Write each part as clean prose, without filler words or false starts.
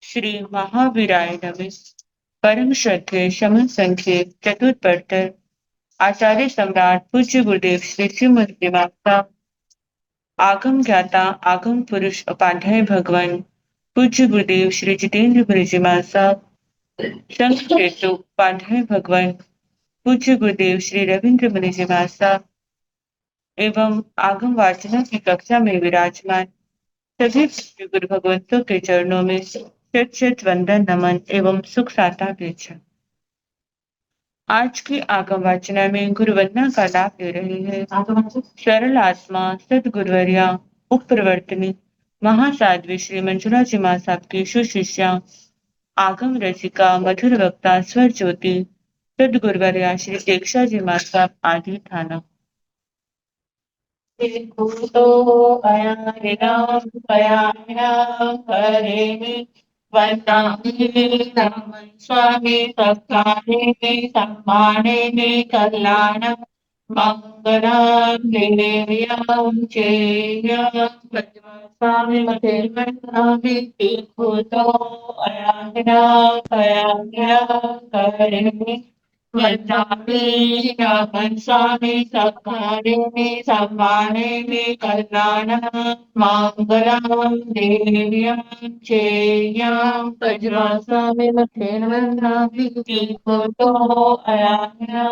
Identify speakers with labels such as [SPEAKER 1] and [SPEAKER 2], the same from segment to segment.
[SPEAKER 1] श्री महावीराय नमः। परम श्रद्धेय शमन संक्षेप चतुर्थ आचार्य सम्राट पूज्य गुरुदेव श्री श्रीमती माता आगम ज्ञाता आगम पुरुष उपाध्याय भगवान पूज्य गुरुदेव श्री जितेंद्र ब्रजमान साहब शंख केतु उपाध्याय भगवान पूज्य गुरुदेव श्री रविंद्र ब्रजमान साहब एवं आगम वाचना की कक्षा में विराजमान सभी गुरु भगवंतों के चरणों में शत शत वंदन नमन एवं सुख साता बेचा। आज की आगम वाचना में गुरु वंदना का लाभ ले रहे हैं सरल आत्मा सदगुरुवर्या उपप्रवर्तनी महासाध्वी श्री मंजुला जी मां साहब की सुशिष्या आगम रसिका मधुर वक्ता स्वर ज्योति सदगुरुवर्या श्री दीक्षा जी मां साहब आदि थाना तो अया हरे वंदामि स्वामी सत्कारे सम्माने कल्याणं मंगलां चेयं स्वामी मतेर्मनामि भूतो अयानिना करे वंदामि स्वामी सत्कारे सम्माने कल्याणं मंगलं देव्यं चेयं स्वामी मतेर्मनामि भूतो अयानिना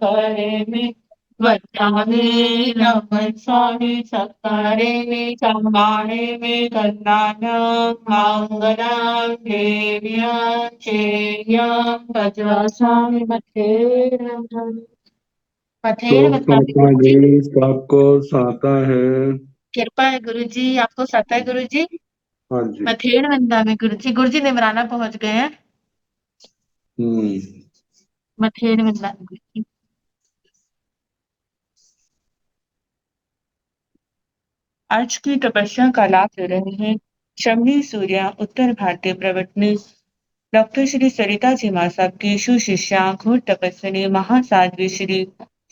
[SPEAKER 1] करे वदामि स्वामी सत्कारे सम्माने कल्याणं मंगलं देव्यं चेयं स्वामी
[SPEAKER 2] तो साता जी आपको साता है।
[SPEAKER 1] कृपा है गुरु जी, आपको सता है गुरु जी।
[SPEAKER 2] हाँ जी।
[SPEAKER 1] मथेड़ वंदा में गुरु जी निमराना पहुंच गए हैं। मथेड़ वंदा में गुरु जी। आज की तपस्या का लाभ ले रहे हैं शमनी सूर्या उत्तर भारतीय प्रवटनी डॉक्टर श्री सरिता जी मां साहब की सुशिष्या घोर तपस्विनी महासाध्वी श्री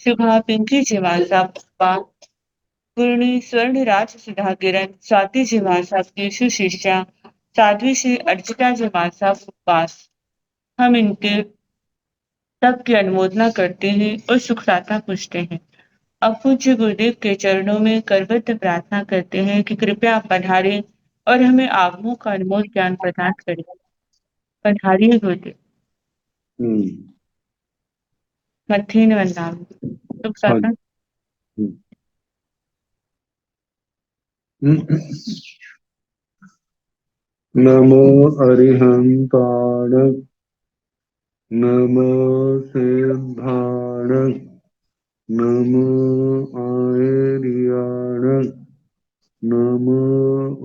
[SPEAKER 1] शुभा पिंकी जी मां साहब पूर्णी स्वर्ण राज सुधा किरण स्वाति जी मां साहब की सुशिष्या साध्वी श्री अर्चिता जी मां साहब उपवास। हम इनके सबकी अनुमोदना करते हैं और सुख साता पूछते हैं। अब पूज्य गुरुदेव के चरणों में करबद्ध प्रार्थना करते हैं कि कृपया आप पधारें और हमें आगमों का अनमोल ज्ञान प्रदान करें। पधारिए गुरुदेव। मथेन वंदना सुख साता।
[SPEAKER 2] नमो अरिहंताण नमो सिद्धाण नमो आयर्याण नमो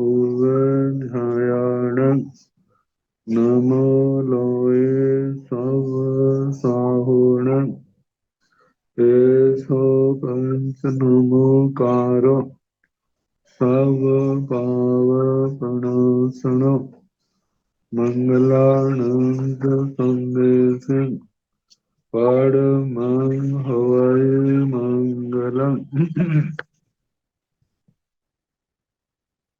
[SPEAKER 2] उवध्यायाण नमो लोये सव साहुण एसो पंच नमोकारो सब पाव प्रणसण मंगलानंद संदेश परमं हवै मंगलम।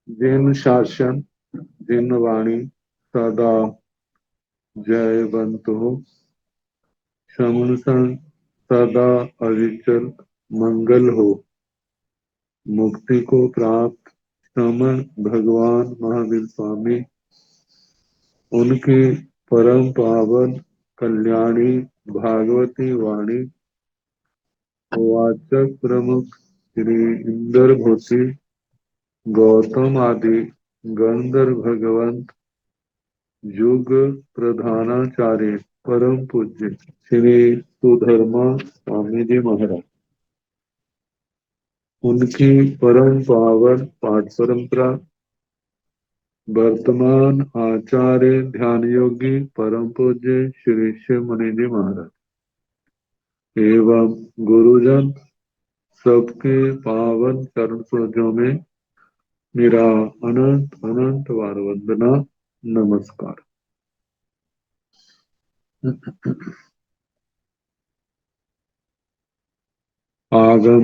[SPEAKER 2] जिन शासन जिन वाणी सदा जयवंत हो शमन सदा अविचल मंगल हो। मुक्ति को प्राप्त शमन भगवान महावीर स्वामी उनकी परम पावन कल्याणी भागवती वाणी वाचक प्रमुख श्री इंद्र भोसी गौतम आदि गंधर्व भगवंत युग प्रधानाचार्य परम पूज्य श्री सुधर्मा स्वामी जी महाराज उनकी परम पावन पाठ परंपरा वर्तमान आचार्य ध्यान योगी परम पूज्य श्री शिव मुनि जी महाराज एवं गुरुजन सबके पावन चरण सरोजों में मेरा अनंत अनंत बार वंदना नमस्कार। आगम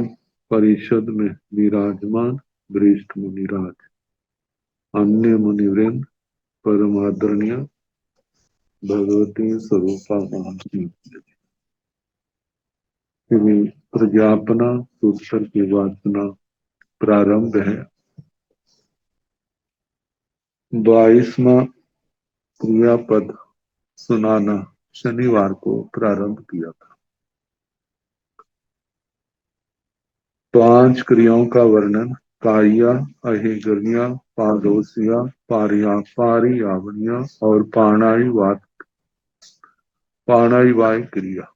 [SPEAKER 2] परिषद में विराजमान वरिष्ठ मुनिराज अन्य मुनिवृंद परमादरणीय भगवती स्वरूपा महात्मा श्री प्रज्ञापना सूत्र की वाचना प्रारंभ है। 22वां क्रियापद सुनाना शनिवार को प्रारंभ किया था। 5 क्रियाओं का वर्णन काया, अहिगर्या, पादोसिया, पारियावनिया और पाणाइवाय क्रिया।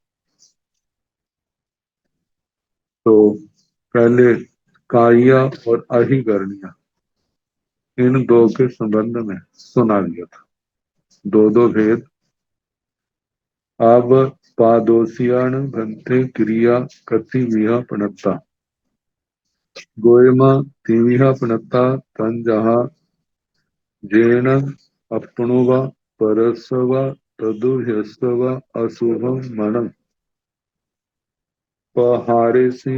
[SPEAKER 2] तो पहले काया और अहिगर्या इन दो के संबंध में सुना दिया था, दो भेद। अब पादोसियाण भंते क्रिया कति विहा पणता गोयमा तिविहा पणता तन जहा जेन अपणुवा परसवा तदुह्यस्वा अशुभम मनम पहारेसी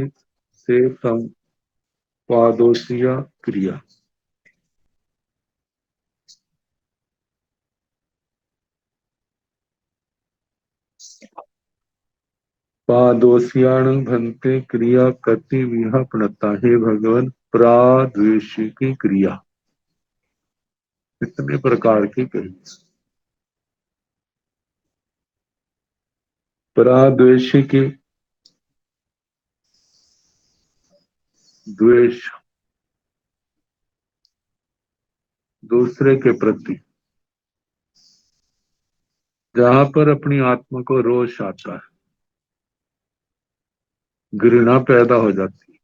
[SPEAKER 2] से तम पादोसिया क्रिया। पादोसियाण भंते क्रिया कति विहा पणता, हे भगवान प्राद्वेषी की क्रिया कितने प्रकार की कही। प्राद्वेषी की द्वेष, दूसरे के प्रति, जहां पर अपनी आत्मा को रोष आता है, घृणा पैदा हो जाती है,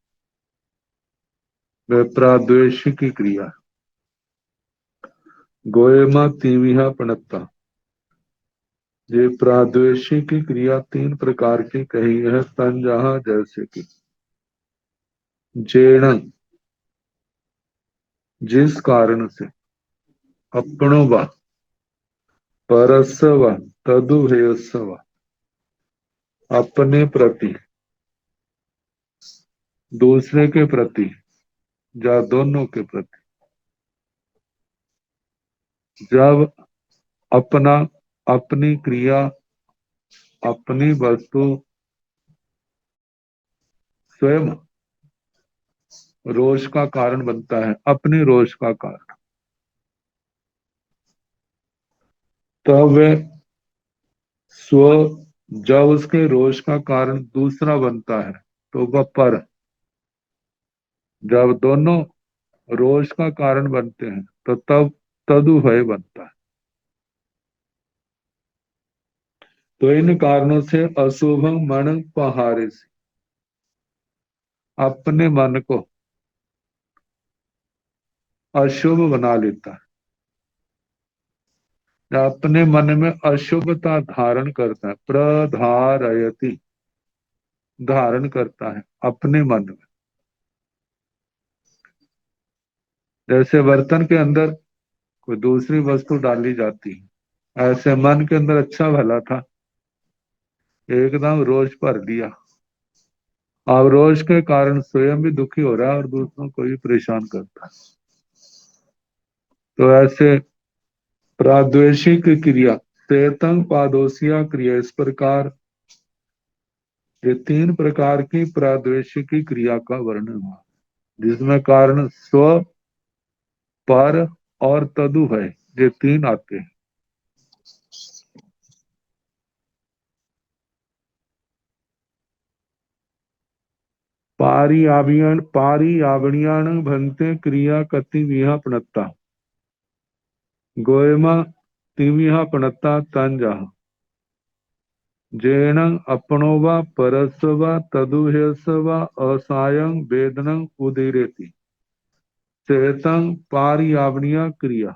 [SPEAKER 2] वह प्राद्वेषी की क्रिया। गोयमा तीविहा पणता, ये प्राद्वेषी की क्रिया 3 प्रकार की कही है। तंजहा जैसे कि जेण, जिस कारण से, अपणोवा, परसव, तदुहेयस्व, अपने प्रति, दूसरे के प्रति या दोनों के प्रति, जब अपना, अपनी क्रिया, अपनी वस्तु स्वयं रोष का कारण बनता है, अपने रोष का कारण, तब वह स्व, जब उसके रोष का कारण दूसरा बनता है तो वह पर, जब दोनों रोष का कारण बनते हैं तो तब तदुभय बनता है। तो इन कारणों से अशुभ मन पहारे से, अपने मन को अशुभ बना लेता है, अपने मन में अशुभता धारण करता है। प्रधारयति, धारण करता है अपने मन में। जैसे बर्तन के अंदर कोई दूसरी वस्तु डाली जाती है, ऐसे मन के अंदर अच्छा भला था, एकदम रोष भर दिया। अब रोष के कारण स्वयं भी दुखी हो रहा है और दूसरों को भी परेशान करता है। तो ऐसे प्राद्वेषी की क्रिया, तेतंग पादोसिया क्रिया, इस प्रकार ये 3 प्रकार की प्राद्वेषी की क्रिया का वर्णन हुआ, जिसमें कारण स्व, पर और तदु है, ये 3 आते हैं। पारियावणियाण भंते क्रिया कति विहा पणता गोयमा तिविहा पणता तंजा जेण अपणोवा परस्वा तदुहेस्वा असायं वेदनं उदीरेति चेतं पारियावणिया क्रिया।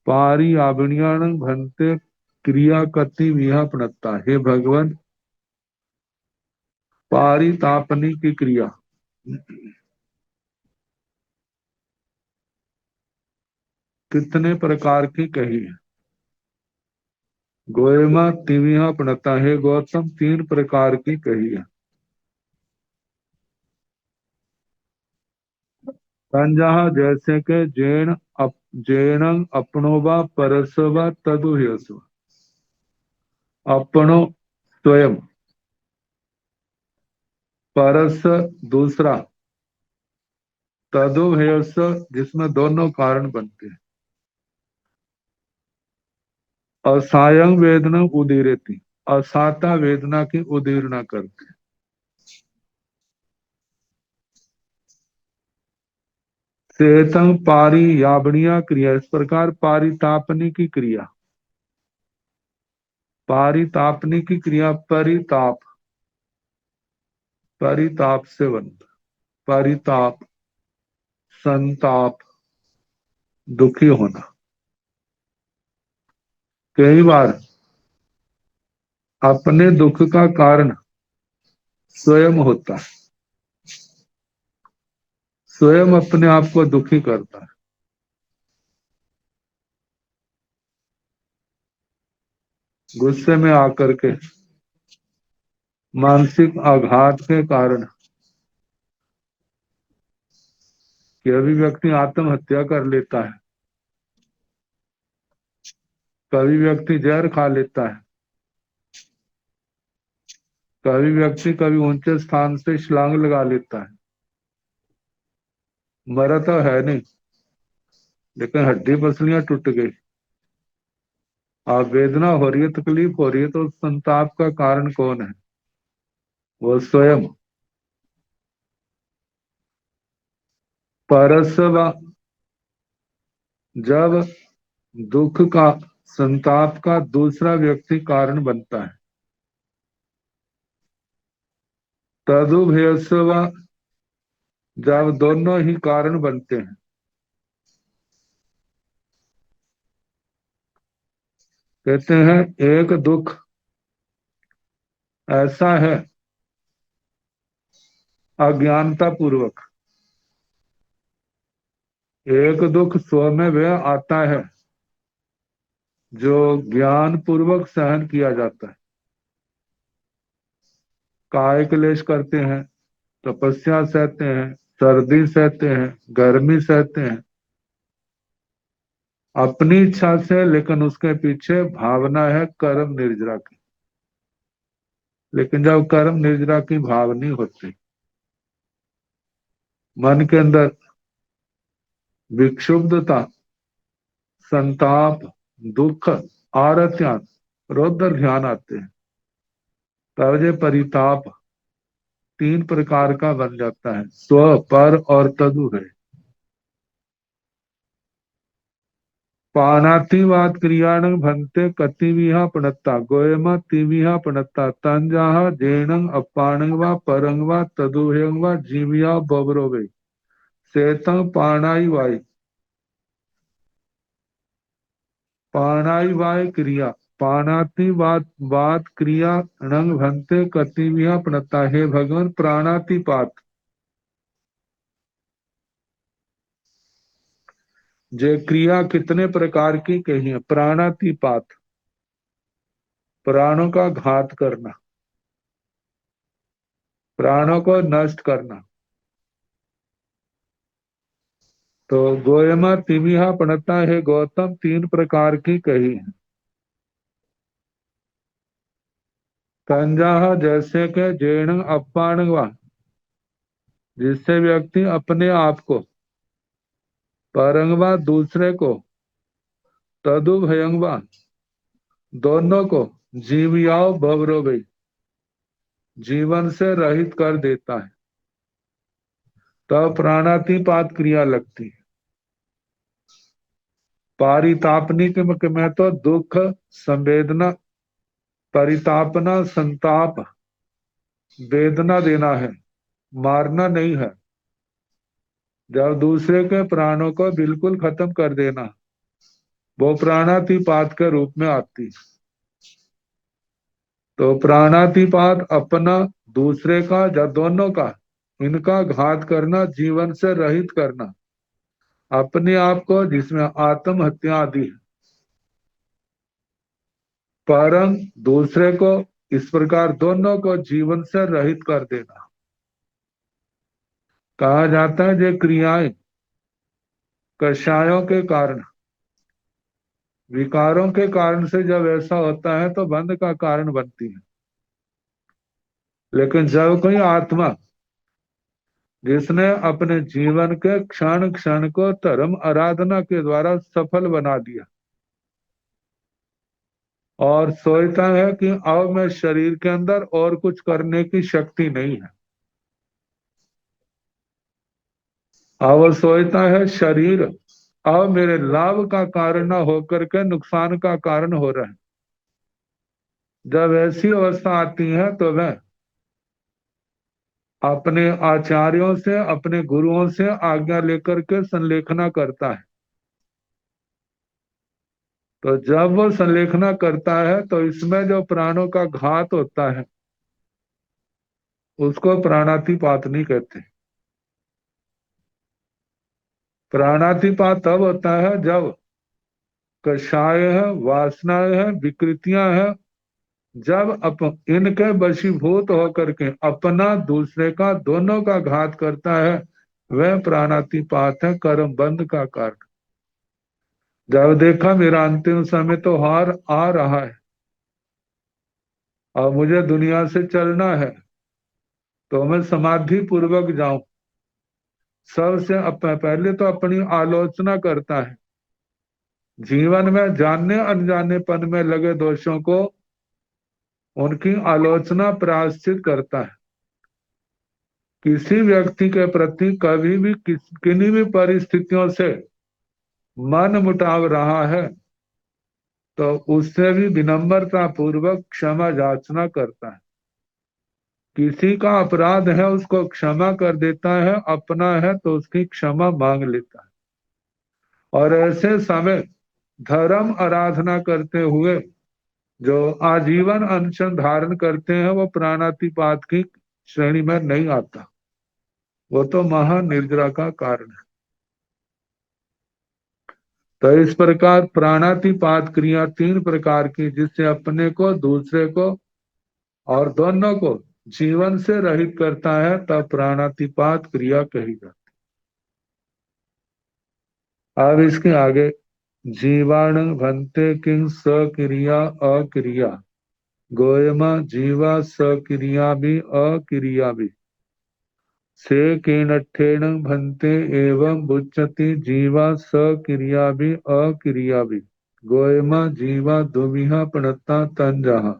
[SPEAKER 2] पारियावणियाण भंते क्रिया कति विहा पणता, हे भगवान पारितापनी की क्रिया कितने प्रकार की कही है। गोयमा तिविहा पणता, है गौतम 3 प्रकार की कही है। जहाँ जैसे के जेण अपनो व परस्व तदुह्यस्व। अपनो स्वयं, परस दूसरा, तदुभयस्व जिसमें दोनों कारण बनते हैं। असायं वेदना उदीरती, असाता वेदना की उदीरना करते हैं। सेतंग पारी याबनिया क्रिया, इस प्रकार पारितापनी की क्रिया, पारितापनी की क्रिया परिताप, परिताप से बनता, परिताप संताप, दुखी होना। कई बार अपने दुख का कारण स्वयं होता है, स्वयं अपने आप को दुखी करता है। गुस्से में आकर के, मानसिक आघात के कारण कभी व्यक्ति आत्महत्या कर लेता है, कभी व्यक्ति जहर खा लेता है, कभी व्यक्ति कभी ऊंचे स्थान से छलांग लगा लेता है। मरा तो है नहीं, लेकिन हड्डी पसलियां टूट गई। आप वेदना हो रही है, तकलीफ हो रही है, तो संताप का कारण कौन है? वो स्वयं। परस्व, जब दुख का, संताप का दूसरा व्यक्ति कारण बनता है। तदुभयस्व, जब दोनों ही कारण बनते हैं। कहते हैं एक दुख ऐसा है अज्ञानता पूर्वक, एक दुख स्व में वह आता है जो ज्ञान पूर्वक सहन किया जाता है। काय क्लेश करते हैं, तपस्या सहते हैं, सर्दी सहते हैं, गर्मी सहते हैं अपनी इच्छा से, लेकिन उसके पीछे भावना है कर्म निर्जरा की। लेकिन जब कर्म निर्जरा की भाव नहीं होती, मन के अंदर विक्षुब्धता, संताप, दुख, आरत्यान, रौद्र ध्यान आते हैं, तब ये परिताप तीन प्रकार का बन जाता है, स्व, पर और तदु है। पानातिवाद क्रियाणं भन्ते कतिविहा पणत्ता, गोयमा तिविहा पणत्ता, तंजाहा जेणं अपाणं वा परं वा तदुभयं वा जीविया बवरो वे। सेतं पाणाई वाई, पाणाई वाय क्रिया, पानातिवाद वाद क्रिया णं भन्ते कतिविहा पणत्ता। हे भगवान, प्राणातिपात जे क्रिया कितने प्रकार की कही है? प्राणातिपात, प्राणों का घात करना, प्राणों को नष्ट करना। तो गोयमा तिमिहा पणता है गौतम, तीन प्रकार की कही है। कंजाह जैसे के जेण अपाणवा, जिससे व्यक्ति अपने आप को, परंगवा दूसरे को, तदु भयंगवा दोनों को, जीवियाओ भवरो भई जीवन से रहित कर देता है। तब प्राणातिपात क्रिया लगती है। पारितापनिक में तो दुख, संवेदना, परितापना संताप, वेदना देना है, मारना नहीं है। जब दूसरे के प्राणों को बिल्कुल खत्म कर देना, वो प्राणातिपात के रूप में आती है। तो प्राणातिपात अपना, दूसरे का या दोनों का, इनका घात करना, जीवन से रहित करना, अपने आप को, जिसमें आत्महत्या आदि है। परम, दूसरे को, इस प्रकार दोनों को जीवन से रहित कर देना। कहा जाता है ये क्रियाएं कषायों के कारण, विकारों के कारण से जब ऐसा होता है तो बंध का कारण बनती है। लेकिन जब कोई आत्मा जिसने अपने जीवन के क्षण क्षण को धर्म आराधना के द्वारा सफल बना दिया और सोचता है कि अब मैं शरीर के अंदर और कुछ करने की शक्ति नहीं है, अब वो सोचता है शरीर अब मेरे लाभ का कारण न होकर के नुकसान का कारण हो रहा है, जब ऐसी अवस्था आती है तो वह अपने आचार्यों से, अपने गुरुओं से आज्ञा लेकर के संलेखना करता है। तो जब वो संलेखना करता है तो इसमें जो प्राणों का घात होता है उसको प्राणातिपात नहीं कहते। प्राणातिपात तब होता है जब कषाय है, वासनाएं है, विकृतियां है, जब इनके वशीभूत होकर के अपना दूसरे का दोनों का घात करता है, वह प्राणातिपात है, कर्म बंध का कारण। जब देखा मेरा अंतिम समय तो हार आ रहा है और मुझे दुनिया से चलना है, तो मैं समाधि पूर्वक जाऊं। सबसे पहले तो अपनी आलोचना करता है, जीवन में जानने अनजानेपन में लगे दोषों को उनकी आलोचना प्रायश्चित करता है। किसी व्यक्ति के प्रति कभी भी किन्हीं भी परिस्थितियों से मन मुटाव रहा है तो उससे भी विनम्रता पूर्वक क्षमा याचना करता है। किसी का अपराध है उसको क्षमा कर देता है, अपना है तो उसकी क्षमा मांग लेता है। और ऐसे समय धर्म आराधना करते हुए जो आजीवन अनशन धारण करते हैं वो प्राणातिपात की श्रेणी में नहीं आता, वो तो महानिर्जरा का कारण है। तो इस प्रकार प्राणातिपात क्रिया तीन प्रकार की, जिससे अपने को, दूसरे को और दोनों को जीवन से रहित करता है, तब प्राणातिपात क्रिया कही जाती। अब इसके आगे जीवाण भंते किंग सक्रिया अक्रिया गोयमा जीवा सक्रिया भी अक्रिया भी से केनठेन भंते एवं बुच्यति जीवा सक्रिया भी अक्रिया भी गोयमा जीवा दुविहा प्रणता तंजहा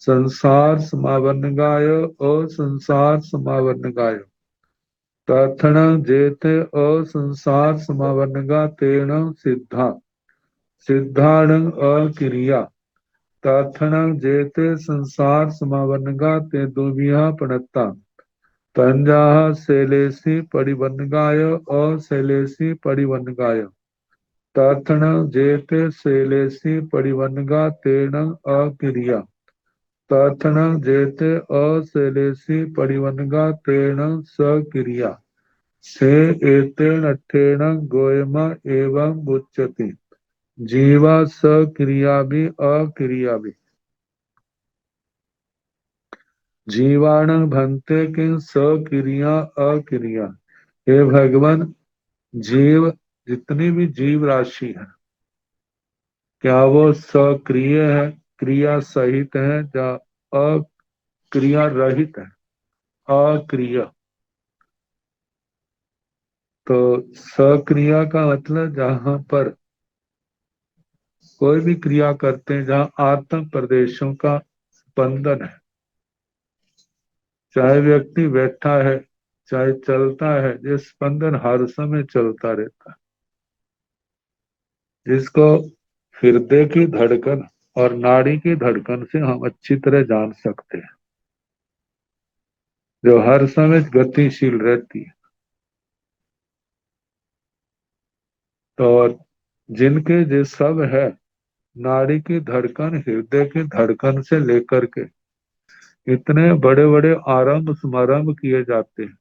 [SPEAKER 2] संसार समावनगाय और संसार समावनगाय तथण जेते असंसार समावनगा तेण सिद्धा सिद्धाण अक्रिया तथण जेते संसार समावनगा ते दुविहा प्रणता तंजा शैलेशी परिवनगाय अशैलेशी परिवनगाय तथण जेते शैलेशी परिवनगा तेण अक्रिया तथण जेते अशैलेशी परिवनगा तेण सक्रिया से एतेन अट्ठेन गोयम एवं उच्यते जीवा सक्रिया भी अक्रिया भी जीवाण भंते किं सक्रिया अक्रिया। हे भगवान, जीव जितनी भी जीव राशि है क्या वो सक्रिय है, क्रिया सहित है, या अक्रिया रहित है? अक्रिय तो सक्रिया का मतलब जहां पर कोई भी क्रिया करते हैं जहां आत्म प्रदेशों का स्पंदन है, चाहे व्यक्ति बैठा है चाहे चलता है, ये स्पंदन हर समय चलता रहता है, जिसको हृदय की धड़कन और नाड़ी की धड़कन से हम अच्छी तरह जान सकते हैं, जो हर समय गतिशील रहती है। तो जिनके जो सब है, नाड़ी की धड़कन हृदय की धड़कन से लेकर के इतने बड़े बड़े आरंभ समारंभ किए जाते हैं,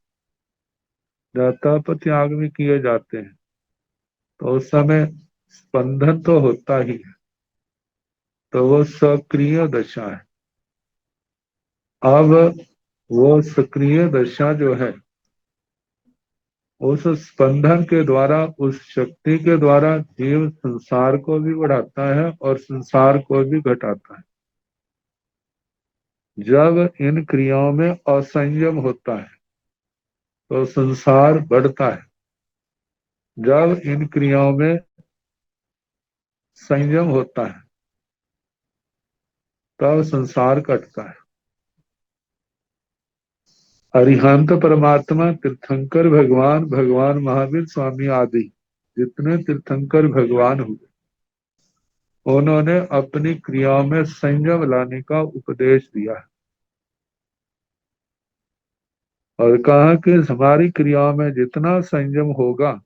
[SPEAKER 2] तप त्याग भी किए जाते हैं, तो उस समय स्पंदन तो होता ही है, तो वो सक्रिय दशा है। अब वो सक्रिय दशा जो है उस स्पंदन के द्वारा, उस शक्ति के द्वारा जीव संसार को भी बढ़ाता है और संसार को भी घटाता है। जब इन क्रियाओं में असंयम होता है तो संसार बढ़ता है, जब इन क्रियाओं में संयम होता है तब संसार घटता है। अरिहंत परमात्मा, तीर्थंकर भगवान, भगवान महावीर स्वामी आदि जितने तीर्थंकर भगवान हुए, उन्होंने अपनी क्रियाओं में संयम लाने का उपदेश दिया है और कहा कि हमारी क्रियाओं में जितना संयम होगा,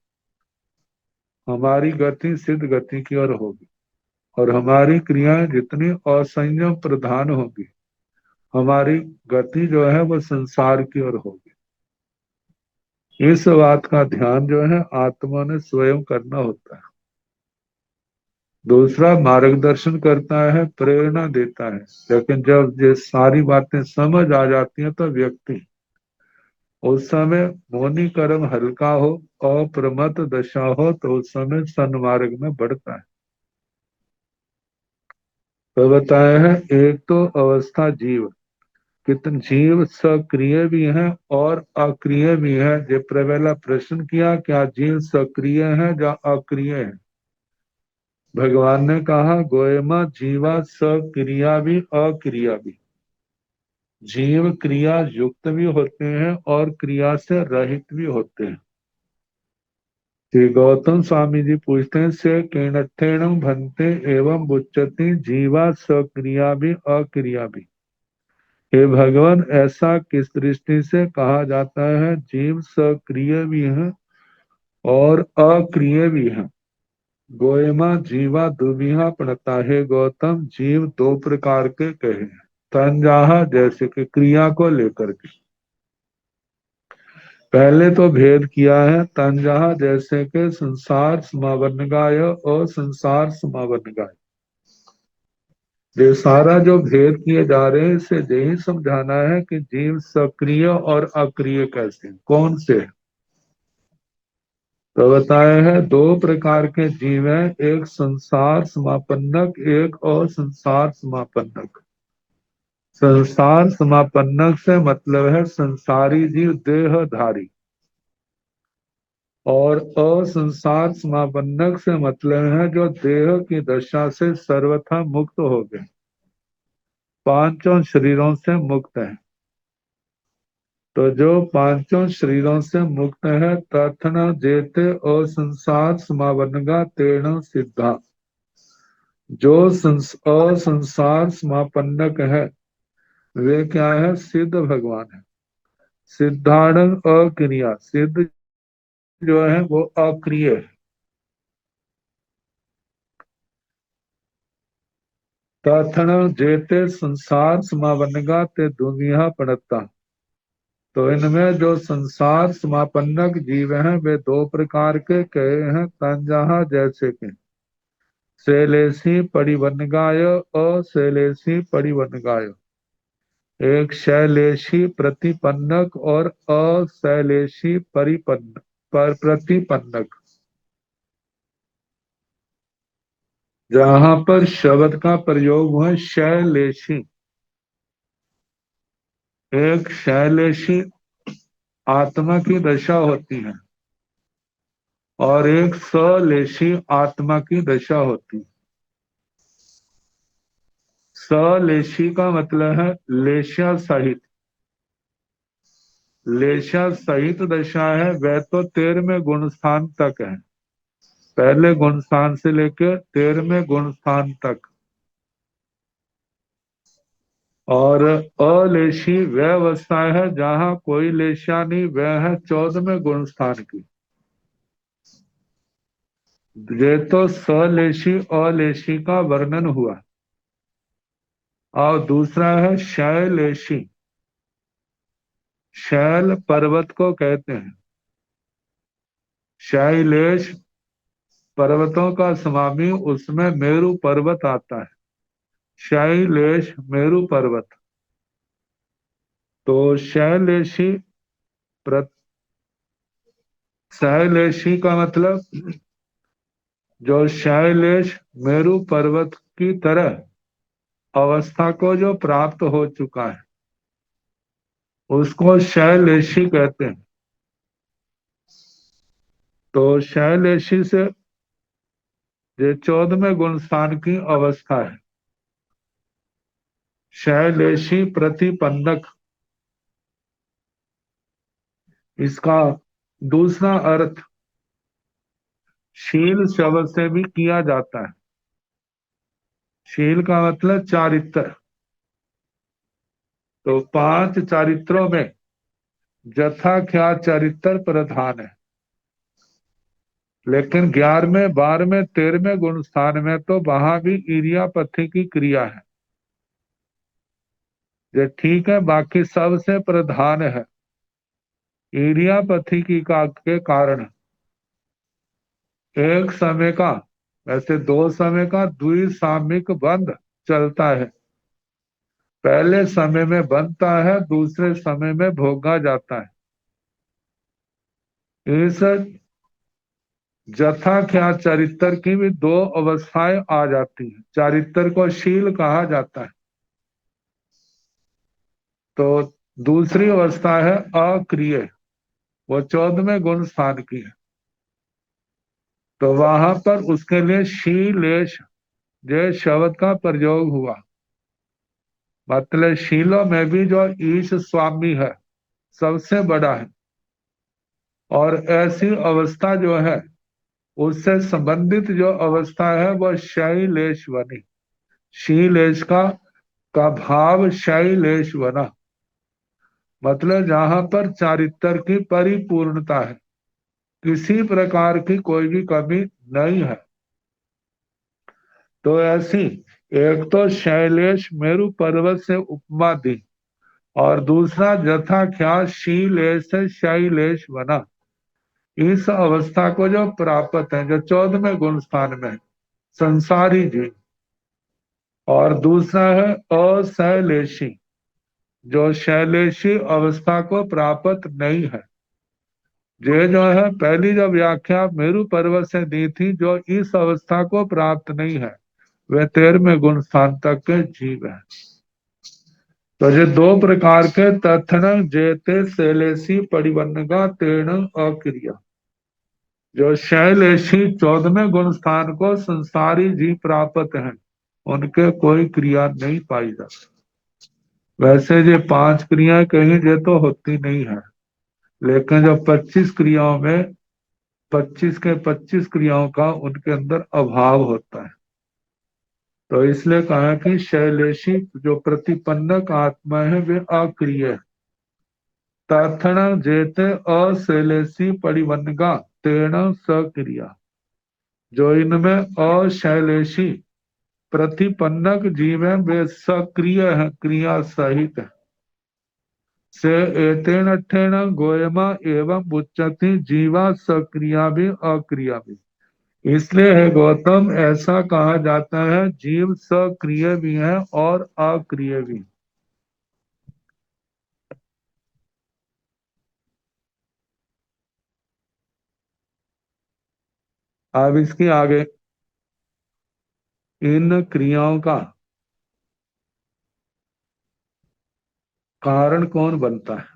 [SPEAKER 2] हमारी गति सिद्ध गति की ओर होगी, और हमारी क्रियाएं जितनी असंयम प्रधान होगी, हमारी गति जो है वो संसार की ओर होगी। इस बात का ध्यान जो है आत्मा ने स्वयं करना होता है। दूसरा मार्गदर्शन करता है, प्रेरणा देता है, लेकिन जब ये सारी बातें समझ आ जाती हैं तो व्यक्ति उस समय मौनी कर्म हल्का हो, अप्रमत्त दशा हो, तो उस समय सन्मार्ग में बढ़ता है। तो बताया है, एक तो अवस्था जीव, कितने जीव सक्रिय भी हैं और अक्रिय भी हैं। ये पहला प्रश्न किया, क्या जीव सक्रिय है या अक्रिय है? भगवान ने कहा, गोयमा जीवा सक्रिया भी अक्रिया भी। जीव क्रिया युक्त भी होते हैं और क्रिया से रहित भी होते हैं। श्री गौतम स्वामी जी पूछते हैं, से केणठेणम भंते एवं बुच्चति जीवा सक्रिया भी अक्रिया भी। हे भगवान, ऐसा किस दृष्टि से कहा जाता है? जीव सक्रिय भी है और अक्रिय भी है। गोयमा जीवा दुविहा प्रणता है। गौतम, जीव दो प्रकार के कहे हैं। तंजाहा, जैसे कि क्रिया को लेकर के पहले तो भेद किया है। तंजाहा जैसे कि संसार समावनगाय और संसार समावनगाय, ये सारा जो भेद किए जा रहे हैं, इसे यही समझाना है कि जीव सक्रिय और अक्रिय कैसे, कौन से है। तो बताया है, दो प्रकार के जीव हैं, एक संसार समापन्नक, एक और संसार समापन्नक। संसार समापन्नक से मतलब है संसारी जीव देहधारी, और असंसार समापन्नक से मतलब है जो देह की दशा से सर्वथा मुक्त हो गए, पांचों शरीरों से मुक्त है। तो जो पांचों शरीरों से मुक्त है, तथन जेते असंसार समावनगा तेण सिद्धा। जो असंसार समापन्नक है, वे क्या है? सिद्ध भगवान है। सिद्धाणं अक्रिया, सिद्ध जो है वो अक्रिय है। तथन जेते संसार समावनगा ते दुनिया पड़ता। तो इनमें जो संसार समापन्नक जीव हैं, वे दो प्रकार के कहे हैं। तंजहा, जैसे कि शैलेशी परिवनगाय, अशैलेशी परिवनगाय। एक शैलेशी प्रतिपन्नक और अशैलेशी परिपन्न पर प्रतिपन्नक। जहां पर शब्द का प्रयोग हुआ शैलेशी, एक शैलेशी आत्मा की दशा होती है और एक सलेशी आत्मा की दशा होती है। सलेशी का मतलब है लेशा सहित। लेशा सहित दशा है, वह तो 13वें गुण स्थान तक है, पहले गुण स्थान से लेकर 13वें गुण स्थान तक। और अलेशी वह अवस्था है जहां कोई लेशा नहीं, वह है 14वें गुण स्थान की। ये तो सलेशी अलेशी का वर्णन हुआ। और दूसरा है शैलेशी। शैल पर्वत को कहते हैं। शैलेश पर्वतों का समामी, उसमें मेरु पर्वत आता है। शैलेश मेरु पर्वत। तो शैलेशी शैलेशी का मतलब जो शैलेश मेरु पर्वत की तरह अवस्था को जो प्राप्त हो चुका है उसको शैलेशी कहते हैं। तो शैलेशी से ये 14वें गुण स्थान की अवस्था है। शैलेशी प्रतिपन्नक, इसका दूसरा अर्थ शील शब्द से भी किया जाता है। शील का मतलब चारित्र। तो 5 चारित्रों में जथा क्या चरित्र प्रधान है, लेकिन 11वें 12वें 13वें गुण स्थान में तो वहां भी इरियापथी की क्रिया है। ये ठीक है, बाकी सबसे प्रधान है इरियापथी की के कारण एक समय का, वैसे 2 समय का द्विसामिक बंध चलता है। पहले समय में बनता है, दूसरे समय में भोगा जाता है। इस जथा क्या चरित्र की भी 2 अवस्थाएं आ जाती हैं। चरित्र को शील कहा जाता है। तो दूसरी अवस्था है अक्रिय, वो 14वें गुण स्थान की है। तो वहां पर उसके लिए शीलेश जय शब्द का प्रयोग हुआ। मतलब शीलों में भी जो ईश स्वामी है सबसे बड़ा है, और ऐसी अवस्था जो है उससे संबंधित जो अवस्था है वह शैलेश बनी। शीलेश का भाव शैलेश बना, मतलब जहां पर चारित्र की परिपूर्णता है, किसी प्रकार की कोई भी कमी नहीं है। तो ऐसी एक तो शैलेश मेरु पर्वत से उपमा दी, और दूसरा जथा क्या शीलेश से शैलेश बना। इस अवस्था को जो प्राप्त है, जो 14वें गुण स्थान में है, संसारी जी। और दूसरा है अशैलेशी, जो शैलेशी अवस्था को प्राप्त नहीं है। ये जो है पहली जो व्याख्या मेरु पर्वत से दी थी, जो इस अवस्था को प्राप्त नहीं है, वे 13वें गुण स्थान तक के जीव है। तो ये 2 प्रकार के तथन जेते शैलेशी परिवन्नगा तेर्ण अक्रिया। जो शैलेशी 14वें गुण स्थान को संसारी जी प्राप्त हैं, उनके कोई क्रिया नहीं पाई जाती। वैसे ये 5 क्रियाएं कहीं ये तो होती नहीं है, लेकिन जो 25 क्रियाओं में 25 के 25 क्रियाओं का उनके अंदर अभाव होता है। तो इसलिए कहा कि शैलेशी जो प्रतिपन्नक आत्मा है वे अक्रिय है। तथण जेते अशैलेशी परिवन्नगा तेण सक्रिया। जो इनमें अशैलेशी प्रतिपन्नक जीव है वे सक्रिय है, क्रिया सहित है। से एतेन अठेन गोयमा एवं उच्चति जीवा सक्रिया भी अक्रिया भी। इसलिए है गौतम, ऐसा कहा जाता है जीव सक्रिय भी है और अक्रिय भी। अब इसके आगे इन क्रियाओं का कारण कौन बनता है।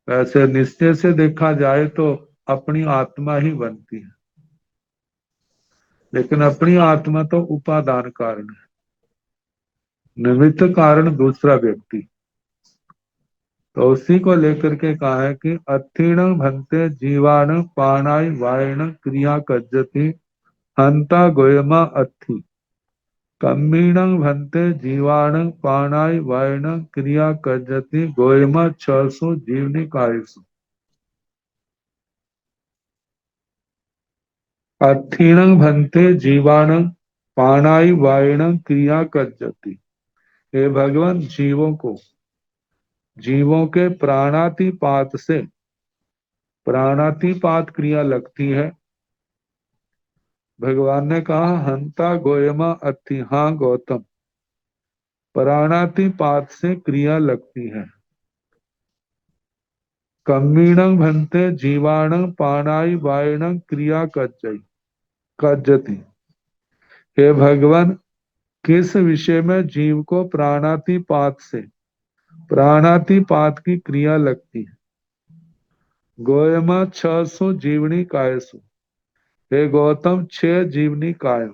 [SPEAKER 2] वैसे निश्चय से देखा जाए तो अपनी आत्मा ही बनती है, लेकिन अपनी आत्मा तो उपादान कारण है, निमित्त कारण दूसरा व्यक्ति। तो उसी को लेकर के कहा है कि अत्थीण भंते जीवाण पाणाय वायण क्रिया कज्जति हंता गोयमा अत्थि। कम्मीण भंते जीवाण पाणाय वायण क्रिया कज्जति गोयमा छसु जीवनी कायसु। अत्थीण भंते जीवाण पाणाय वायण क्रिया कज्जति। हे भगवान, जीवों के प्राणातिपात से, प्राणातिपात क्रिया लगती है। भगवान ने कहा हंता गोयमा अति, हाँ गौतम, प्राणातिपात से क्रिया लगती है। कम्मीणं भन्ते जीवाणं पानाय वायणं क्रिया कज्जति। हे भगवान, किस विषय में जीव को प्राणातिपात से प्राणातिपात की क्रिया लगती है? गोयमा 600 जीवनी कायसु। हे गौतम, 6 जीवनी काय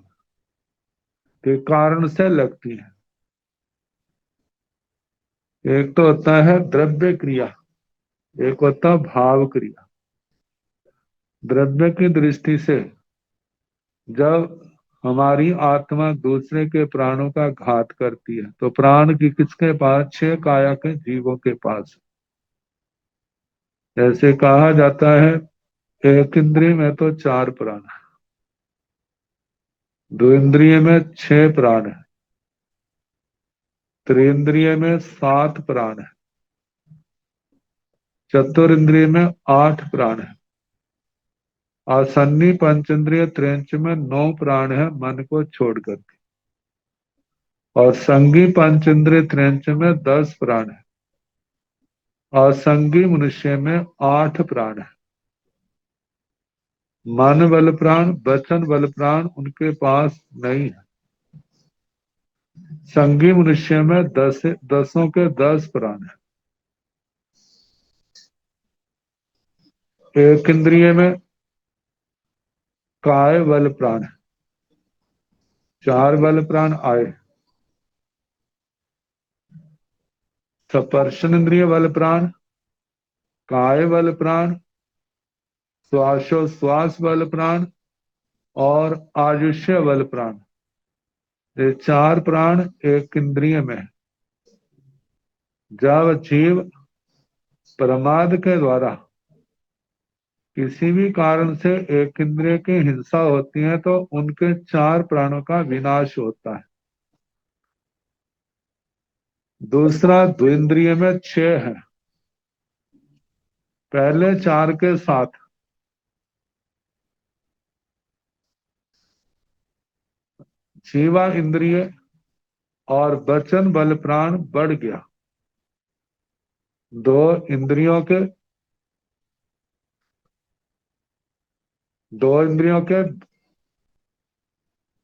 [SPEAKER 2] के कारण से लगती है। एक तो होता है द्रव्य क्रिया, एक होता है भाव क्रिया। द्रव्य की दृष्टि से जब हमारी आत्मा दूसरे के प्राणों का घात करती है तो प्राण की किसके पास? 6 काया के जीवों के पास। जैसे कहा जाता है एक इंद्रिय में तो 4 प्राण है, 2 इंद्रिय में 6 प्राण है, त्रिंद्रिय में 7 प्राण है, चतुर्ंद्रिय में 8 प्राण है, आसन्नी पंचेंद्रिय त्रिंच में 9 प्राण है मन को छोड़कर, और संगी पंचेंद्रिय त्रिंच में 10 प्राण है, असंगी मनुष्य में 8 प्राण है। मन बल प्राण, वचन बल प्राण उनके पास नहीं है। संगी मनुष्य में 10 के 10 प्राण है। एक इंद्रिय में काय बल प्राण है, 4 बल प्राण आए। स्पर्शन इंद्रिय बल प्राण, काय बल प्राण, श्वासोश्वास बल प्राण और आयुष्य बल प्राण। ये 4 प्राण एक इंद्रिय में है। जब जीव प्रमाद के द्वारा किसी भी कारण से एक इंद्रिय की हिंसा होती है तो उनके 4 प्राणों का विनाश होता है। दूसरा, द्विंद्रिय में 6 है, पहले 4 के साथ जीवा इंद्रिय और वचन बल प्राण बढ़ गया। 2 इंद्रियों के 2 इंद्रियों के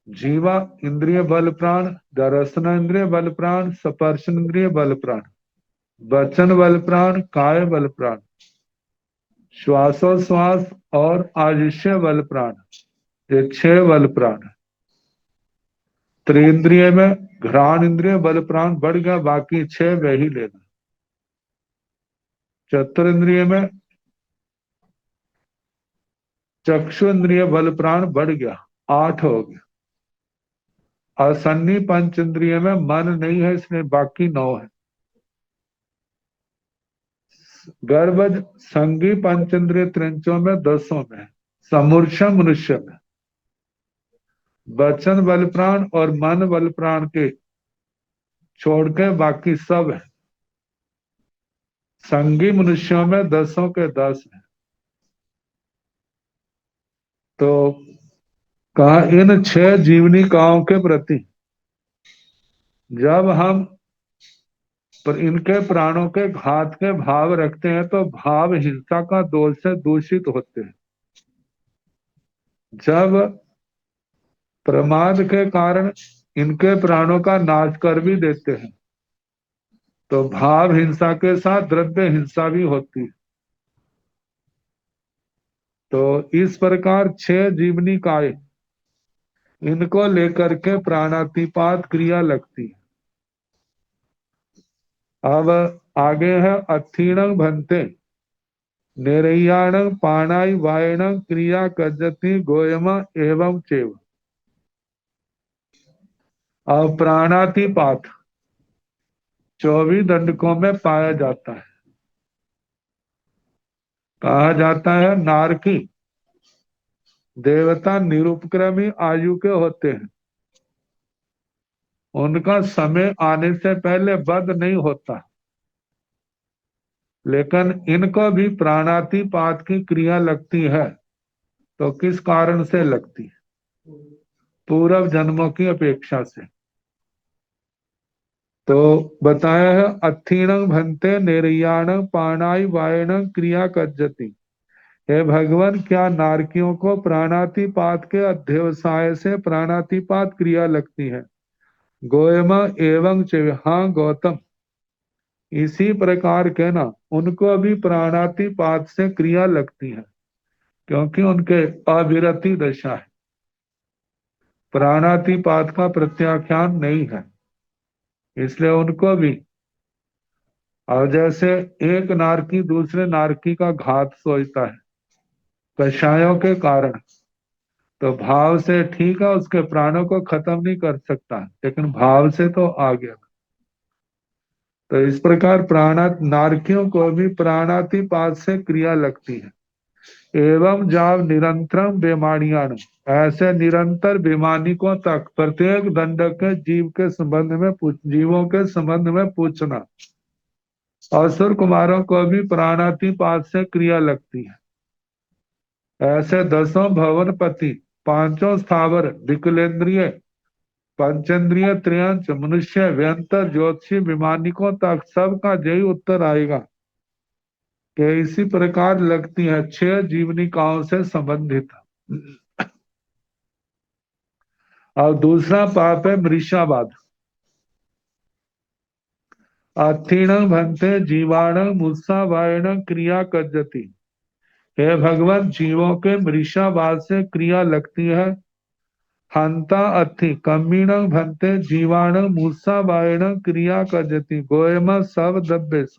[SPEAKER 2] जीवा इंद्रिय बल प्राण, दर्शन इंद्रिय बल प्राण, स्पर्शन इंद्रिय बल प्राण, वचन बल प्राण, काय बल प्राण, श्वासोश्वास और आयुष्य बल प्राण, ये 6 बल प्राण। त्रिंद्रिय में घ्राण इंद्रिय बल प्राण बढ़ गया, बाकी 6 वे ही लेना। चतुर्ंद्रिय में चक्षु इंद्रिय बल प्राण बढ़ गया, 8 हो गया। असन्नी पंच इंद्रिय में मन नहीं है, इसलिए बाकी 9 है। गर्भज संगी पंचेंद्रिय त्रिंचों में 10 में, समूर्छा मनुष्य में। वचन बल प्राण और मन बल प्राण के छोड़ के बाकी सब है। संगी मनुष्यों में 10 के 10 है। तो कहा इन 6 जीवनिकाओं के प्रति जब हम पर इनके प्राणों के घात के भाव रखते हैं तो भाव हिंसा का दोष से दूषित होते हैं। जब प्रमाद के कारण इनके प्राणों का नाश कर भी देते हैं तो भाव हिंसा के साथ द्रव्य हिंसा भी होती है। तो इस प्रकार 6 जीवनी काय इनको लेकर के प्राणातिपात क्रिया लगती है। अब आगे है अथीणं भन्ते निरय्याणं पाणाय वायणं क्रिया कज्जति गोयम एवं चैव। अब प्राणातिपात 24 दंडकों में पाया जाता है। कहा जाता है नारकी देवता निरुपक्रमी आयु के होते हैं, उनका समय आने से पहले वध नहीं होता, लेकिन इनको भी प्राणातिपात की क्रिया लगती है। तो किस कारण से लगती है? पूर्व जन्मों की अपेक्षा से। तो बताया है अत्थीणं भन्ते निर्याणं पाणाय वायणं क्रिया कज्जति। हे भगवान, क्या नारकियों को प्राणातिपात के अध्यवसाय से प्राणातिपात क्रिया लगती है? गोयम एवं च, हाँ गौतम, इसी प्रकार के ना उनको भी प्राणातिपात से क्रिया लगती है, क्योंकि उनके अविरति दशा है, प्राणातिपात का प्रत्याख्यान नहीं है, इसलिए उनको भी। और जैसे एक नारकी दूसरे नारकी का घात सोचता है कषायों के कारण, तो भाव से ठीक है, उसके प्राणों को खत्म नहीं कर सकता, लेकिन भाव से तो आ गया। तो इस प्रकार प्राणा नारकियों को भी प्राणातिपात से क्रिया लगती है। एवं जब निरंतरम बेमानियान, ऐसे निरंतर बेमानिकों तक प्रत्येक दंडक के जीव के संबंध में जीवों के संबंध में पूछना। असुर कुमारों को भी प्राणातिपात से क्रिया लगती है। ऐसे दसों भवनपति, पांचों स्थावर, विकलेंद्रिय, पंचेंद्रिय, त्रियंच, मनुष्य, व्यंतर, ज्योतिषी, विमानिकों तक सबका यही उत्तर आएगा कि इसी प्रकार लगती है, 6 जीवनिकाओं से संबंधित। और दूसरा पाप है मृषावाद। अथीण भन्ते जीवाण मुत्सावायण क्रिया कज्जति। हे भगवान, जीवों के मृषावाद से क्रिया लगती है। हंता अथि कमीण भन्ते जीवाण मूसावायण क्रिया कजति गोयम सब दब्बेस।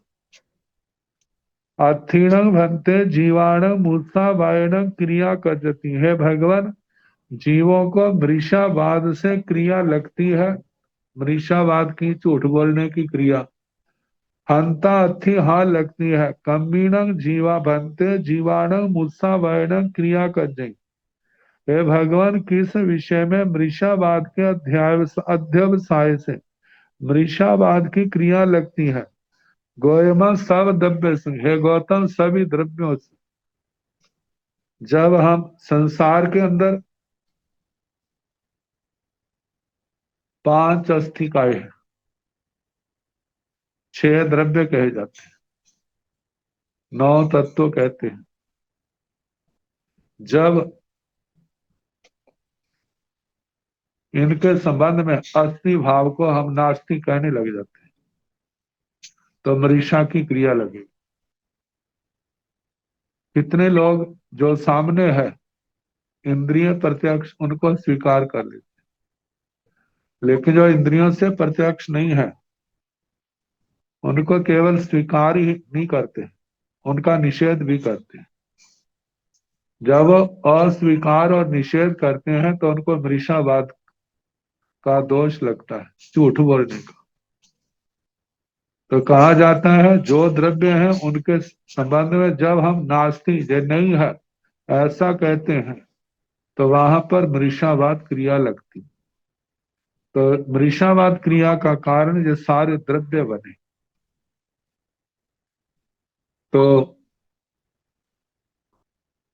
[SPEAKER 2] अथीण भन्ते जीवाण मूसावायण क्रिया कजति। हे भगवान, जीवों को मृषावाद से क्रिया लगती है, मृषावाद की झूठ बोलने की क्रिया। हंता अथि हाँ लगती है, कमीण जीवा भन्ते जीवाण मूसावायण क्रिया कजति। हे भगवान, किस विषय में मृषावाद के अध्यवसाय से मृषावाद की क्रिया लगती है? गोयमा सब द्रव्य से, हे गौतम, सभी द्रव्यों से। जब हम संसार के अंदर 5 अस्थिकाय है, 6 द्रव्य कहे जाते हैं, 9 तत्व कहते हैं। जब इनके संबंध में अस्थि भाव को हम नास्ति कहने लग जाते हैं, तो मृषा की क्रिया लगेगी। कितने लोग जो सामने है इंद्रिय प्रत्यक्ष, उनको स्वीकार कर लेते, लेकिन जो इंद्रियों से प्रत्यक्ष नहीं है उनको केवल स्वीकार ही नहीं करते, उनका निषेध भी करते हैं। जब वो अस्वीकार और निषेध करते हैं तो उनको मृषावाद का दोष लगता है, झूठ बोलने का। तो कहा जाता है जो द्रव्य हैं उनके संबंध में जब हम नास्ति, ये नहीं है, ऐसा कहते हैं, तो वहां पर मृषावाद क्रिया लगती। तो मृषावाद क्रिया का कारण ये सारे द्रव्य बने। तो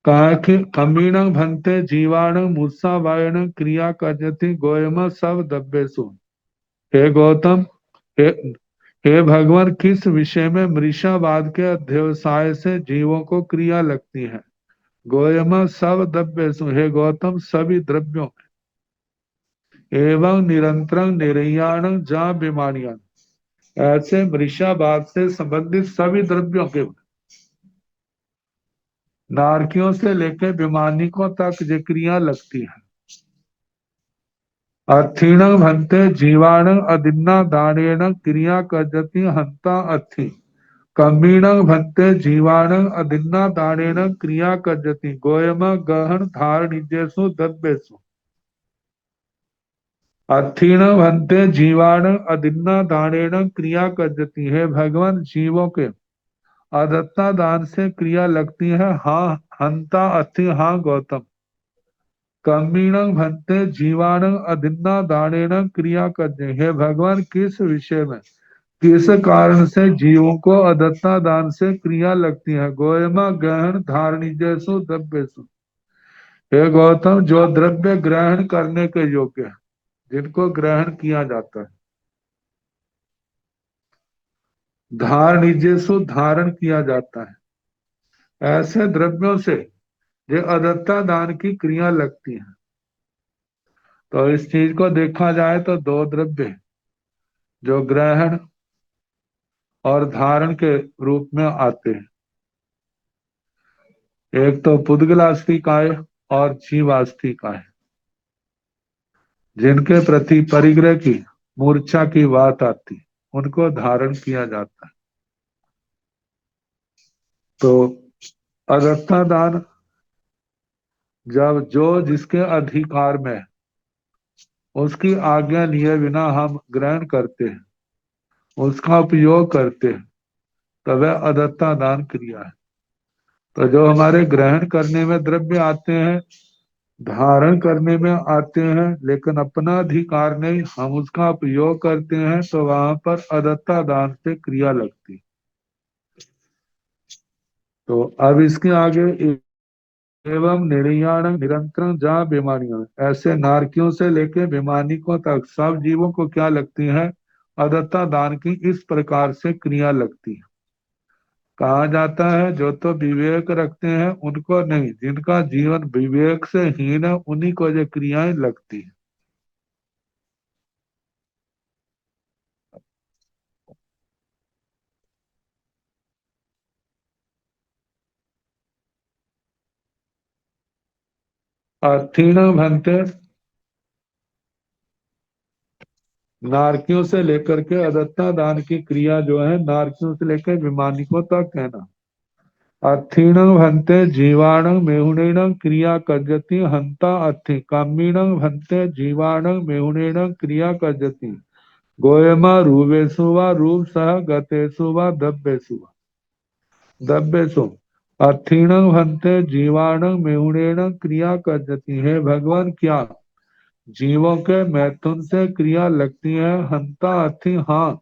[SPEAKER 2] कमीण भन्ते जीवाण मूसावायण क्रिया कजति गोयम सब दब्बेसु। हे गौतम, हे, हे भगवान, किस विषय में मृषावाद के अध्यवसाय से जीवों को क्रिया लगती है? गोयम सब दब्बेसु, हे गौतम, सभी द्रव्यों एवं निरंतर निर्याण जा बीमारियां, ऐसे मृषावाद से संबंधित सभी द्रव्यों के, नारकियों से लेकर विमानिकों तक ये क्रिया लगती है। अर्थीण भन्ते जीवाण अदिन्ना दानेन क्रिया कजति हंता अर्थी। कमीण भन्ते जीवाण अदिन्ना दानेन क्रिया कजति गोयम गहन धारणिजेषु दब्बेषु। अर्थीण भन्ते जीवाण अदिन्ना दानेन क्रिया कजति। हे भगवान, जीवों के अदत्ता दान से क्रिया लगती है। हाँ हंता अथि, हाँ गौतम, कमीण भन्ते जीवाण अदिन्ना दानेन क्रिया करते। हे भगवान, किस विषय में, किस कारण से जीवों को अदत्ता दान से क्रिया लगती है? गोयमा ग्रहण धारणिजेषु द्रव्येषु। हे गौतम, जो द्रव्य ग्रहण करने के योग्य है, जिनको ग्रहण किया जाता है, धारणिजेसु धारण किया जाता है। ऐसे द्रव्यों से जो अदत्ता दान की क्रिया लगती है। तो इस चीज को देखा जाए तो दो द्रव्य जो ग्रहण और धारण के रूप में आते हैं, एक तो पुद्गलास्तिकाय और जीवास्तिकाय, जिनके प्रति परिग्रह की मूर्छा की बात आती, उनको धारण किया जाता है। तो अदत्ता दान जब जो जिसके अधिकार में उसकी आज्ञा लिए बिना हम ग्रहण करते हैं, उसका उपयोग करते हैं, तो वह अदत्ता दान क्रिया है। तो जो हमारे ग्रहण करने में द्रव्य आते हैं, धारण करने में आते हैं, लेकिन अपना अधिकार नहीं, हम उसका उपयोग करते हैं, तो वहां पर अदत्ता दान से क्रिया लगती। तो अब इसके आगे एवं निर्याण निरंतर जा बीमारियां, ऐसे नारकियों से लेके बीमानिकों तक सब जीवों को क्या लगती है, अदत्ता दान की इस प्रकार से क्रिया लगती है। कहा जाता है जो तो विवेक रखते हैं उनको नहीं, जिनका जीवन विवेक से हीन है उन्हीं को ये क्रियाएं लगती है। अर्थीण भंते, नारकियों से लेकर के अदत्ता दान की क्रिया जो है, नारकियों से लेकर विमानिकों तक है ना। अर्थीण भंते जीवाण मेहुणेन क्रिया कर्जति हंता अर्थी कामीण भंते जीवाण मेहुणेन क्रिया कर्जति गोयमा रूपेषु वा रूप सह गतेषु वा दब्बेषु दब्बेषु अर्थीण भंते जीवाण मेहुणेन क्रिया कर्जति। है भगवान, क्या जीवों के मैथुन से क्रिया लगती है? हंता अर्थी, हाँ,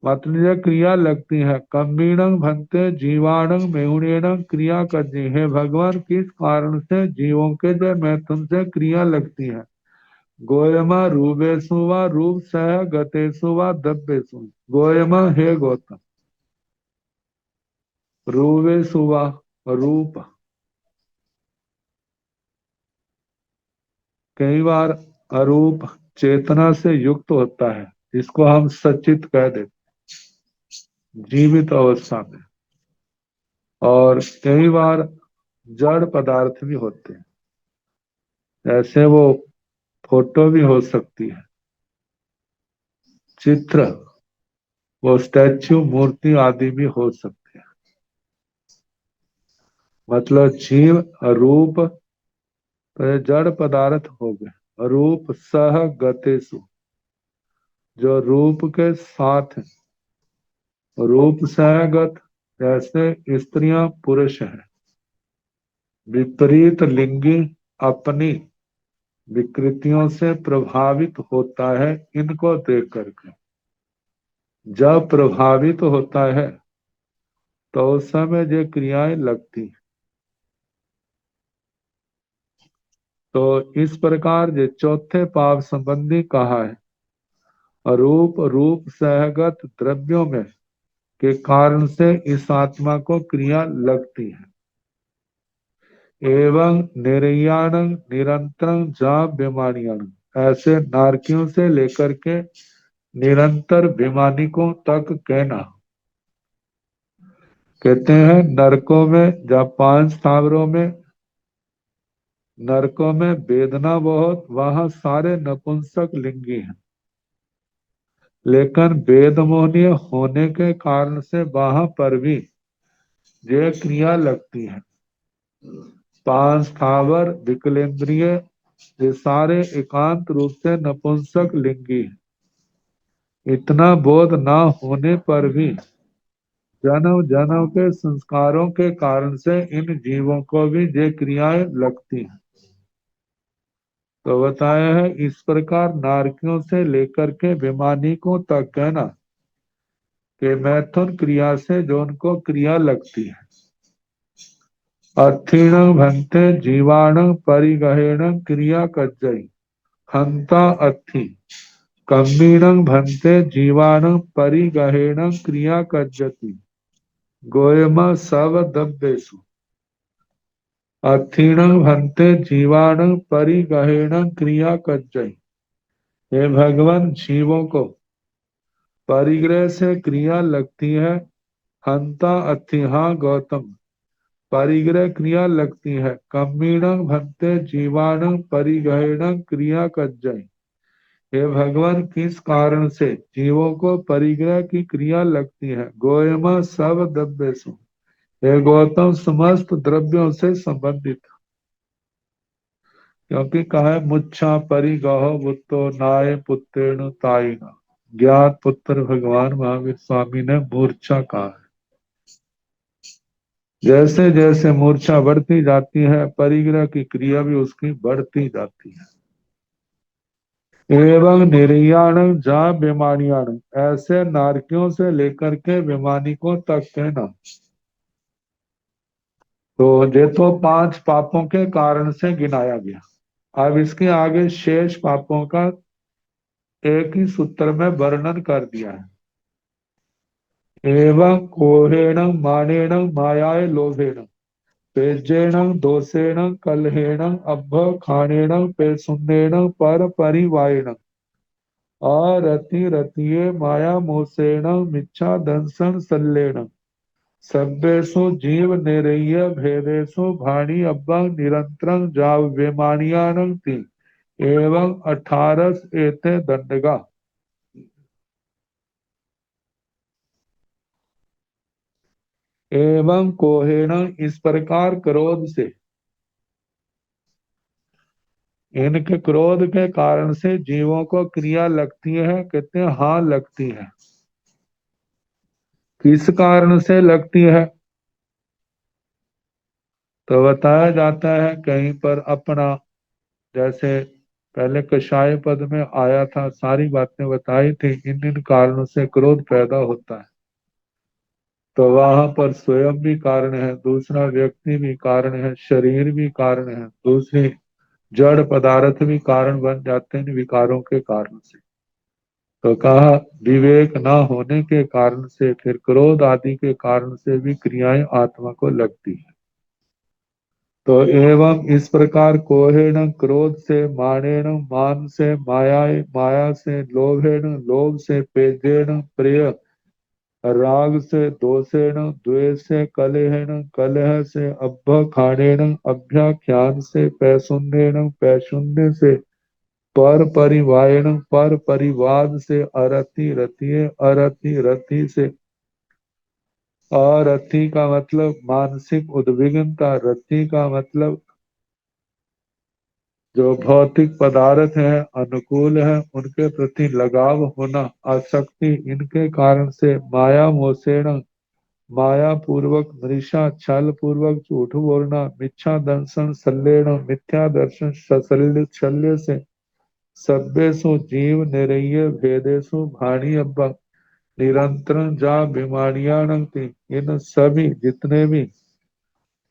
[SPEAKER 2] मतलब ये क्रिया लगती है। कम्बीणं भंते जीवाणं मेहुणेन क्रिया करती है। भगवान, किस कारण से जीवों के जो मैथुन से क्रिया लगती है? गोयमा रूपेषु वा रूप सह गतेषु वा दब्बेषु। गोयमा, हे गौतम, रूपेषु वा रूप, कई बार अरूप चेतना से युक्त होता है, जिसको हम सचित कह देते, जीवित अवस्था में। और कई बार जड़ पदार्थ भी होते हैं, ऐसे वो फोटो भी हो सकती है, चित्र, वो स्टैच्यू, मूर्ति आदि भी हो सकते हैं। मतलब जीव रूप तो ये जड़ पदार्थ हो गए। रूप सह गतेषु, जो रूप के साथ है। रूप सहगत, जैसे स्त्रियां पुरुष हैं, विपरीत लिंगी अपनी विकृतियों से प्रभावित होता है, इनको देख करके जब प्रभावित होता है तो उस समय जो क्रियाएं लगती। तो इस प्रकार जो चौथे पाप संबंधी कहा है, अरूप रूप सहगत द्रव्यों में के कारण से इस आत्मा को क्रिया लगती है। एवं निर्याण निरंतर जा बीमारियाण, ऐसे नारकियों से लेकर के निरंतर बीमानिकों तक कहना। कहते हैं नरकों में, जब 5 स्थावरों में नरकों में वेदना बहुत, वहां सारे नपुंसक लिंगी हैं, लेकिन वेद मोहनीय होने के कारण से वहां पर भी ये क्रिया लगती है। 5 स्थावर विकलेंद्रिय, ये सारे एकांत रूप से नपुंसक लिंगी हैं। इतना बोध ना होने पर भी जन्म जन्म के संस्कारों के कारण से इन जीवों को भी ये क्रियाएं लगती हैं। तो बताया है इस प्रकार नारकियों से लेकर के विमानिकों तक कहना कि मैथुन क्रिया से जो उनको क्रिया लगती है। अर्थीण भंते जीवाण परिगहेण क्रिया कज्जई हंता अर्थी कम्मीणं भन्ते जीवानं परिगहेण क्रिया कज्जति गोयम सव दब्बेसु अथीणं भन्ते जीवानं परिगहेण क्रिया कज्जय। हे भगवान, जीवों को परिग्रह से क्रिया लगती है। हंता अथिहा गौतम, परिग्रह क्रिया लगती है। कम्मीणं भन्ते जीवाणं परिग्रहेण क्रिया कज्जय। हे भगवान, किस कारण से जीवों को परिग्रह की क्रिया लगती है? गोयमा सब द्रव्यसु, हे गौतम, समस्त द्रव्यों से संबंधित। क्योंकि कहा है मुच्छा परिगह बुत्तो नाय पुत्रेण ताइना। ज्ञात पुत्र भगवान महावीर स्वामी ने मूर्छा कहा है। जैसे जैसे मूर्छा बढ़ती जाती है, परिग्रह की क्रिया भी उसकी बढ़ती जाती है। एवं निर्याण जा बेमानियाण, ऐसे नारकियों से लेकर के बेमानिकों तक कहना। तो ये तो 5 पापों के कारण से गिनाया गया। अब इसके आगे शेष पापों का एक ही सूत्र में वर्णन कर दिया है। एवं कोहेण मानेण मायाय लोभेण पेजेण दोषेण कलहेण अभ्य खानेण पेशुन्नेण पर परिवायेण अरति रतिये माया मोसेण मिच्छा दंसन सल्लेण सभ्येषु जीव निरय्य भेदेषु भाणी अब्बा निरंतरं जाव वेमानियानंति एवं 18 एते दंडगा। एवं कोहेण, इस प्रकार क्रोध से, इनके क्रोध के कारण से जीवों को क्रिया लगती है। कहते हैं हाँ लगती है। किस कारण से लगती है? तो बताया जाता है कहीं पर अपना, जैसे पहले कषाय पद में आया था, सारी बातें बताई थी। इन इन कारणों से क्रोध पैदा होता है। तो वहां पर स्वयं भी कारण है, दूसरा व्यक्ति भी कारण है, शरीर भी कारण है, दूसरी जड़ पदार्थ भी कारण बन जाते हैं विकारों के कारण से। तो कहा विवेक न होने के कारण से, फिर क्रोध आदि के कारण से भी क्रियाएं आत्मा को लगती है। तो एवं इस प्रकार कोहेण, क्रोध से, मानेण, मान से, माया से, लोभेण, लोभ से, पेजेण, प्रिय, राग से, दोषेण, द्वेष से, कलहेण, कलह से, अभ्य खानेण, अभ्याख्यान से, पैशुन्नेण, पैशुन्य से, पर परिवायण, पर परिवाद से, अरति रतिये, अरति रति से। अरति का मतलब मानसिक उद्विग्नता, रति का मतलब जो भौतिक पदार्थ है अनुकूल है उनके प्रति लगाव होना, आसक्ति, इनके कारण से माया मोसेण, माया पूर्वक, मृषा छल पूर्वक, झूठ बोलना, मिच्छा दर्शन सल्लेण, मिथ्या दर्शन शल्य से, सभ्यसु जीव निरय्य भेदेशु भाणी अब्बा निरंतर जा बीमारियां, इन सभी जितने भी,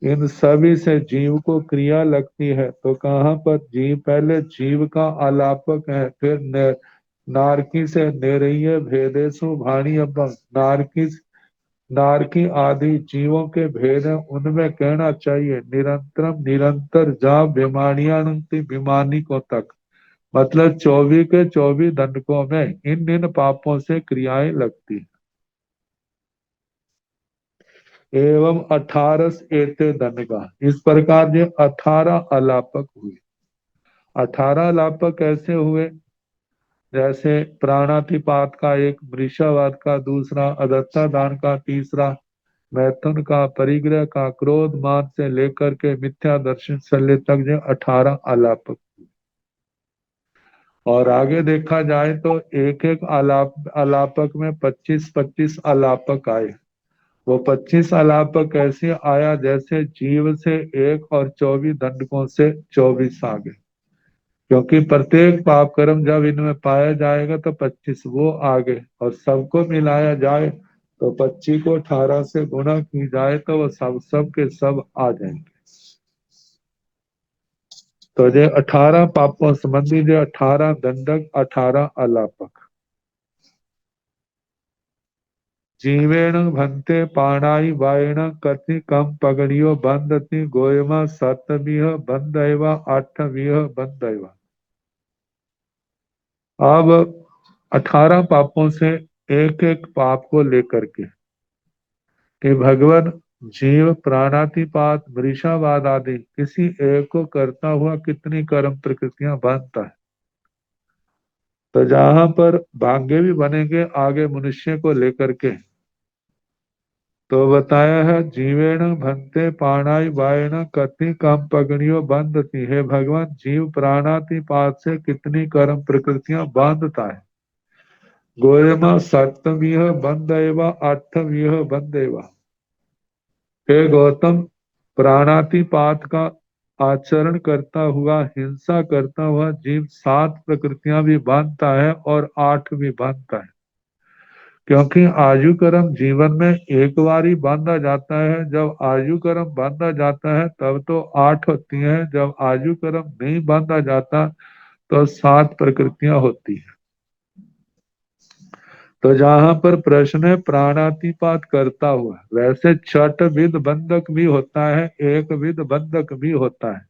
[SPEAKER 2] इन सभी से जीव को क्रिया लगती है। तो कहाँ पर जीव, पहले जीव का आलापक है, फिर नारकी से निरय्य भेदेशु भाणी अब्बा, नारकी नारकी आदि जीवों के भेद हैं, उनमें कहना चाहिए निरंतरम, निरंतर जा बीमारियां, बीमानी को तक, मतलब 24 के 24 दंडकों में इन इन पापों से क्रियाएं लगती हैं। एवं 18 एते दंडका, इस प्रकार ये 18 अलापक हुए। 18 अलापक कैसे हुए? जैसे प्राणातिपात का एक, वृषावाद का दूसरा, अदत्ता दान का तीसरा, मैथुन का, परिग्रह का, क्रोध मान से लेकर के मिथ्या दर्शन शल्य तक जो 18 अलापक। और आगे देखा जाए तो एक एक अलापक में 25-25 अलापक आए। वो 25 अलापक कैसे आया? जैसे जीव से एक और 24 दंडकों से 24 आ गए। क्योंकि प्रत्येक पाप कर्म जब इनमें पाया जाएगा तो 25 वो आ गए, और सबको मिलाया जाए तो 25 को 18 से गुणा की जाए तो वो सब सब के सब आ जाएंगे। तो जे 18 पापों संबंधी जे 18 दंडक 18 अलापक। जीवेण भन्ते पाणाई वायण कति कम पगड़ियो बंदति गोयमा सतविह बंदैवा आठविह बंदैवा। अब 18 पापों से एक एक पाप को लेकर के कि भगवान जीव प्राणातिपात मृषावाद आदि किसी एक को करता हुआ कितनी कर्म प्रकृतियां बांधता है। तो जहां पर भाग्य भी बनेंगे आगे मनुष्य को लेकर के, तो बताया है जीवेण भन्ते पाणाई वायण कति कम पगड़ियों बांधती है। भगवान जीव प्राणातिपात से कितनी कर्म प्रकृतियां बांधता है। गोयमा सप्तमीह बंदेवा आठवीह बंदेवा। हे गौतम, प्राणातिपात का आचरण करता हुआ हिंसा करता हुआ जीव 7 प्रकृतियां भी बांधता है और 8 भी बांधता है। क्योंकि आयु कर्म जीवन में एक बार ही बांधा जाता है। जब आयु कर्म बांधा जाता है तब तो 8 होती हैं, जब आयु कर्म नहीं बांधा जाता तो 7 प्रकृतियां होती हैं। तो जहां पर प्रश्न है प्राणातिपात करता हुआ, वैसे छठ विध बंधक भी होता है, एक विध बंधक भी होता है।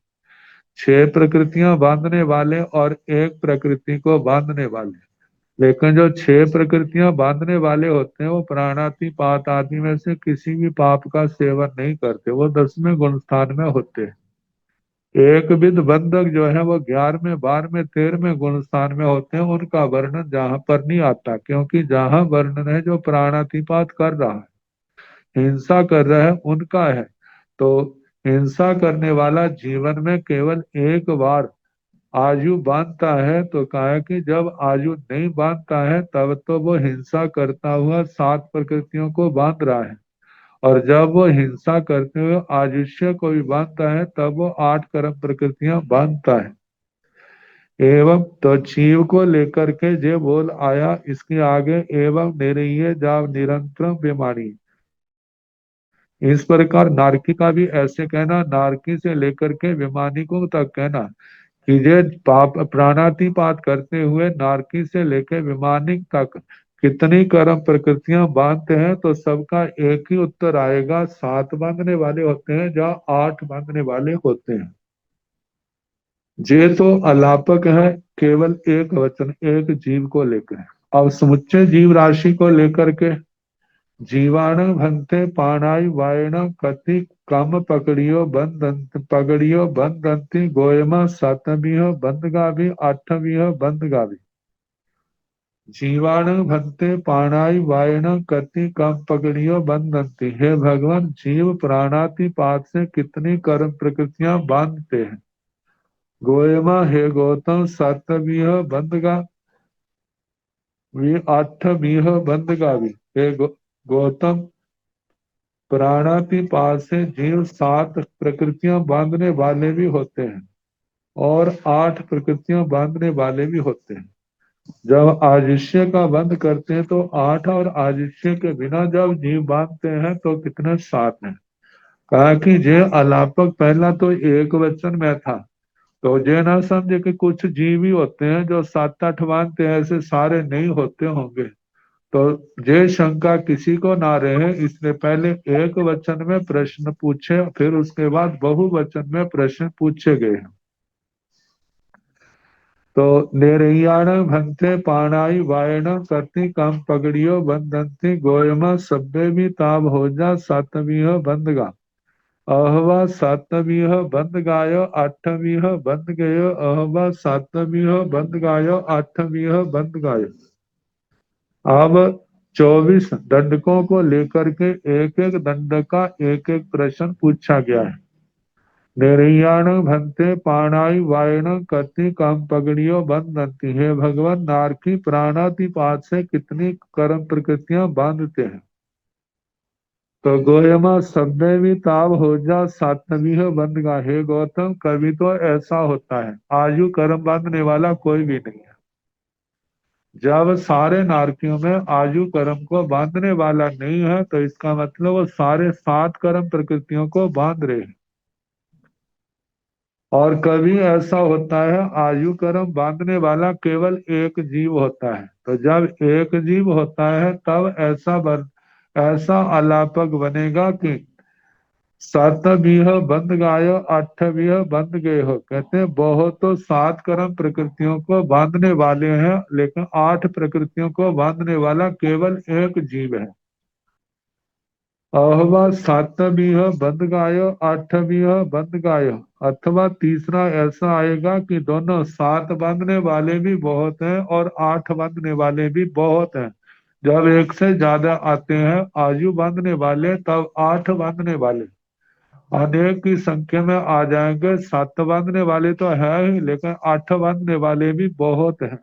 [SPEAKER 2] 6 प्रकृतियां बांधने वाले और एक प्रकृति को बांधने वाले। लेकिन जो 6 प्रकृतियां बांधने वाले होते हैं वो प्राणातिपात आदि में से किसी भी पाप का सेवन नहीं करते, वो 10वें गुण स्थान में होते हैं। एक विध बंधक जो है वो 11वें 12वें 13वें गुण स्थान में होते हैं। उनका वर्णन जहां पर नहीं आता, क्योंकि जहां वर्णन है जो प्राणातिपात कर रहा है, हिंसा कर रहा है, उनका है। तो हिंसा करने वाला जीवन में केवल एक बार आयु बांधता है। तो कहा है कि जब आयु नहीं बांधता है तब तो वो हिंसा करता हुआ 7 प्रकृतियों को बांध रहा है, और जब वो हिंसा करते हुए आयुष्य को भी बांधता है तब वो 8 कर्म प्रकृतियां बांधता है। एवं तो जीव को लेकर के जे बोल आया इसके आगे, एवं निरय जाव निरंतर बीमारी। इस प्रकार नारकी का भी ऐसे कहना, नारकी से लेकर के विमानिकों तक कहना कि जे पाप प्राणातिपात करते हुए नारकी से लेकर विमानिक तक कितनी कर्म प्रकृतियां बांधते हैं, तो सबका एक ही उत्तर आएगा, 7 बांधने वाले होते हैं जहाँ 8 बांधने वाले होते हैं। जे तो अलापक है, केवल एक वचन एक जीव को लेकर। अब समुच्चय जीव राशि को लेकर के जीवाण भंते पाणाई वायण कति कम पकड़ियो बंदंती गोयमा सातवीह बंदगाभी आठवीह बंदगाभी। जीवाण भंते पाणाई वायण कति कम पकड़ियो बंदंती। हे भगवान, जीव प्राणातिपात से कितनी कर्म प्रकृतियां बांधते हैं। गोयमा, हे गौतम, सातवीह बंदगा भी आठवीह बंदगाभी। हे गौतम, प्राणातिपात से जीव 7 प्रकृतियां बांधने वाले भी होते हैं और 8 प्रकृतियां बांधने वाले भी होते हैं। जब आयुष्य का बंध करते हैं तो 8, और आयुष्य के बिना जब जीव बांधते हैं तो कितने 7 हैं। कहा कि जे अलापक पहला तो एक वचन में था, तो जे ना समझे कि कुछ जीव ही होते हैं जो 7-8 बांधते हैं, ऐसे सारे नहीं होते होंगे। तो जे शंका किसी को ना रहे, इसलिए पहले एक वचन में प्रश्न पूछे, फिर उसके बाद बहुवचन में प्रश्न पूछे गए हैं। तो निर्याण भंते पाणाई वायण करती कम पगड़ियो बंधंती गोयमा सभ्य भी ताब हो जा सातवीह बंदगा। अहवा सातवीह बंद गायो आठवीह बंद गयो। अहवा सातवीह बंद गायो आठवीह बंद गायो। अब 24 दंडकों को लेकर के एक एक दंड का एक एक प्रश्न पूछा गया है। निर्याण भंते पाणाई वायण कति काम पगड़ियो बंधती। है भगवान, नारकी प्राणातिपात से कितनी कर्म प्रकृतियां बांधते हैं। तो गोयमा सभ्य भी ताव हो जा सातवीह बंदगा। हे गौतम, कभी तो ऐसा होता है आयु कर्म बांधने वाला कोई भी नहीं है। जब सारे नारकियों में आयु कर्म को बांधने वाला नहीं है तो इसका मतलब वो सारे 7 कर्म प्रकृतियों को बांध रहे हैं। और कभी ऐसा होता है आयु कर्म बांधने वाला केवल एक जीव होता है। तो जब एक जीव होता है तब ऐसा अलापक बनेगा कि सातवीह बंद गायो आठवीह बंद गए हो। कहते हैं बहुत तो सात कर्म प्रकृतियों को बांधने वाले हैं, लेकिन आठ प्रकृतियों को बांधने वाला केवल एक जीव है। अहवा सातवीह बंद गायो आठवीह बंद गायो। अथवा तीसरा ऐसा आएगा कि दोनों सात बांधने वाले भी बहुत हैं और आठ बांधने वाले भी बहुत हैं। जब एक से ज्यादा आते हैं आयु बांधने वाले, तब आठ बांधने वाले अनेक की संख्या में आ जाएंगे। सात बांधने वाले तो है ही, लेकिन आठ बांधने वाले भी बहुत हैं।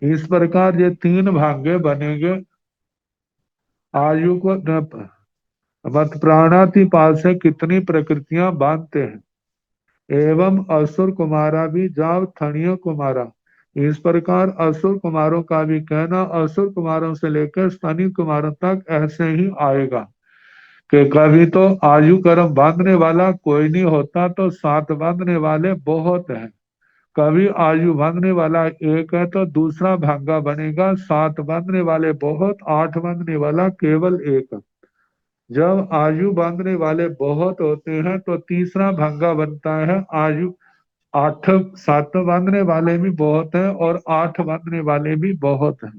[SPEAKER 2] इस प्रकार ये तीन भागे बनेंगे। आयु को मत प्राणातिपात से कितनी प्रकृतियां बांधते हैं। एवं असुर कुमारा भी जाव थणियो कुमारा। इस प्रकार असुर कुमारों का भी कहना असुर कुमारों से लेकर स्तनी कुमारों तक ऐसे ही आएगा कि कभी तो आयु कर्म बांधने वाला कोई नहीं होता, तो सात बांधने वाले बहुत हैं। कभी आयु बांधने वाला एक है तो दूसरा भागा बनेगा सात बांधने वाले बहुत, आठ बांधने वाला केवल एक। जब आयु बांधने वाले बहुत होते हैं तो तीसरा भागा बनता है आयु आठ। सात बांधने वाले भी बहुत हैं और आठ बांधने वाले भी बहुत हैं।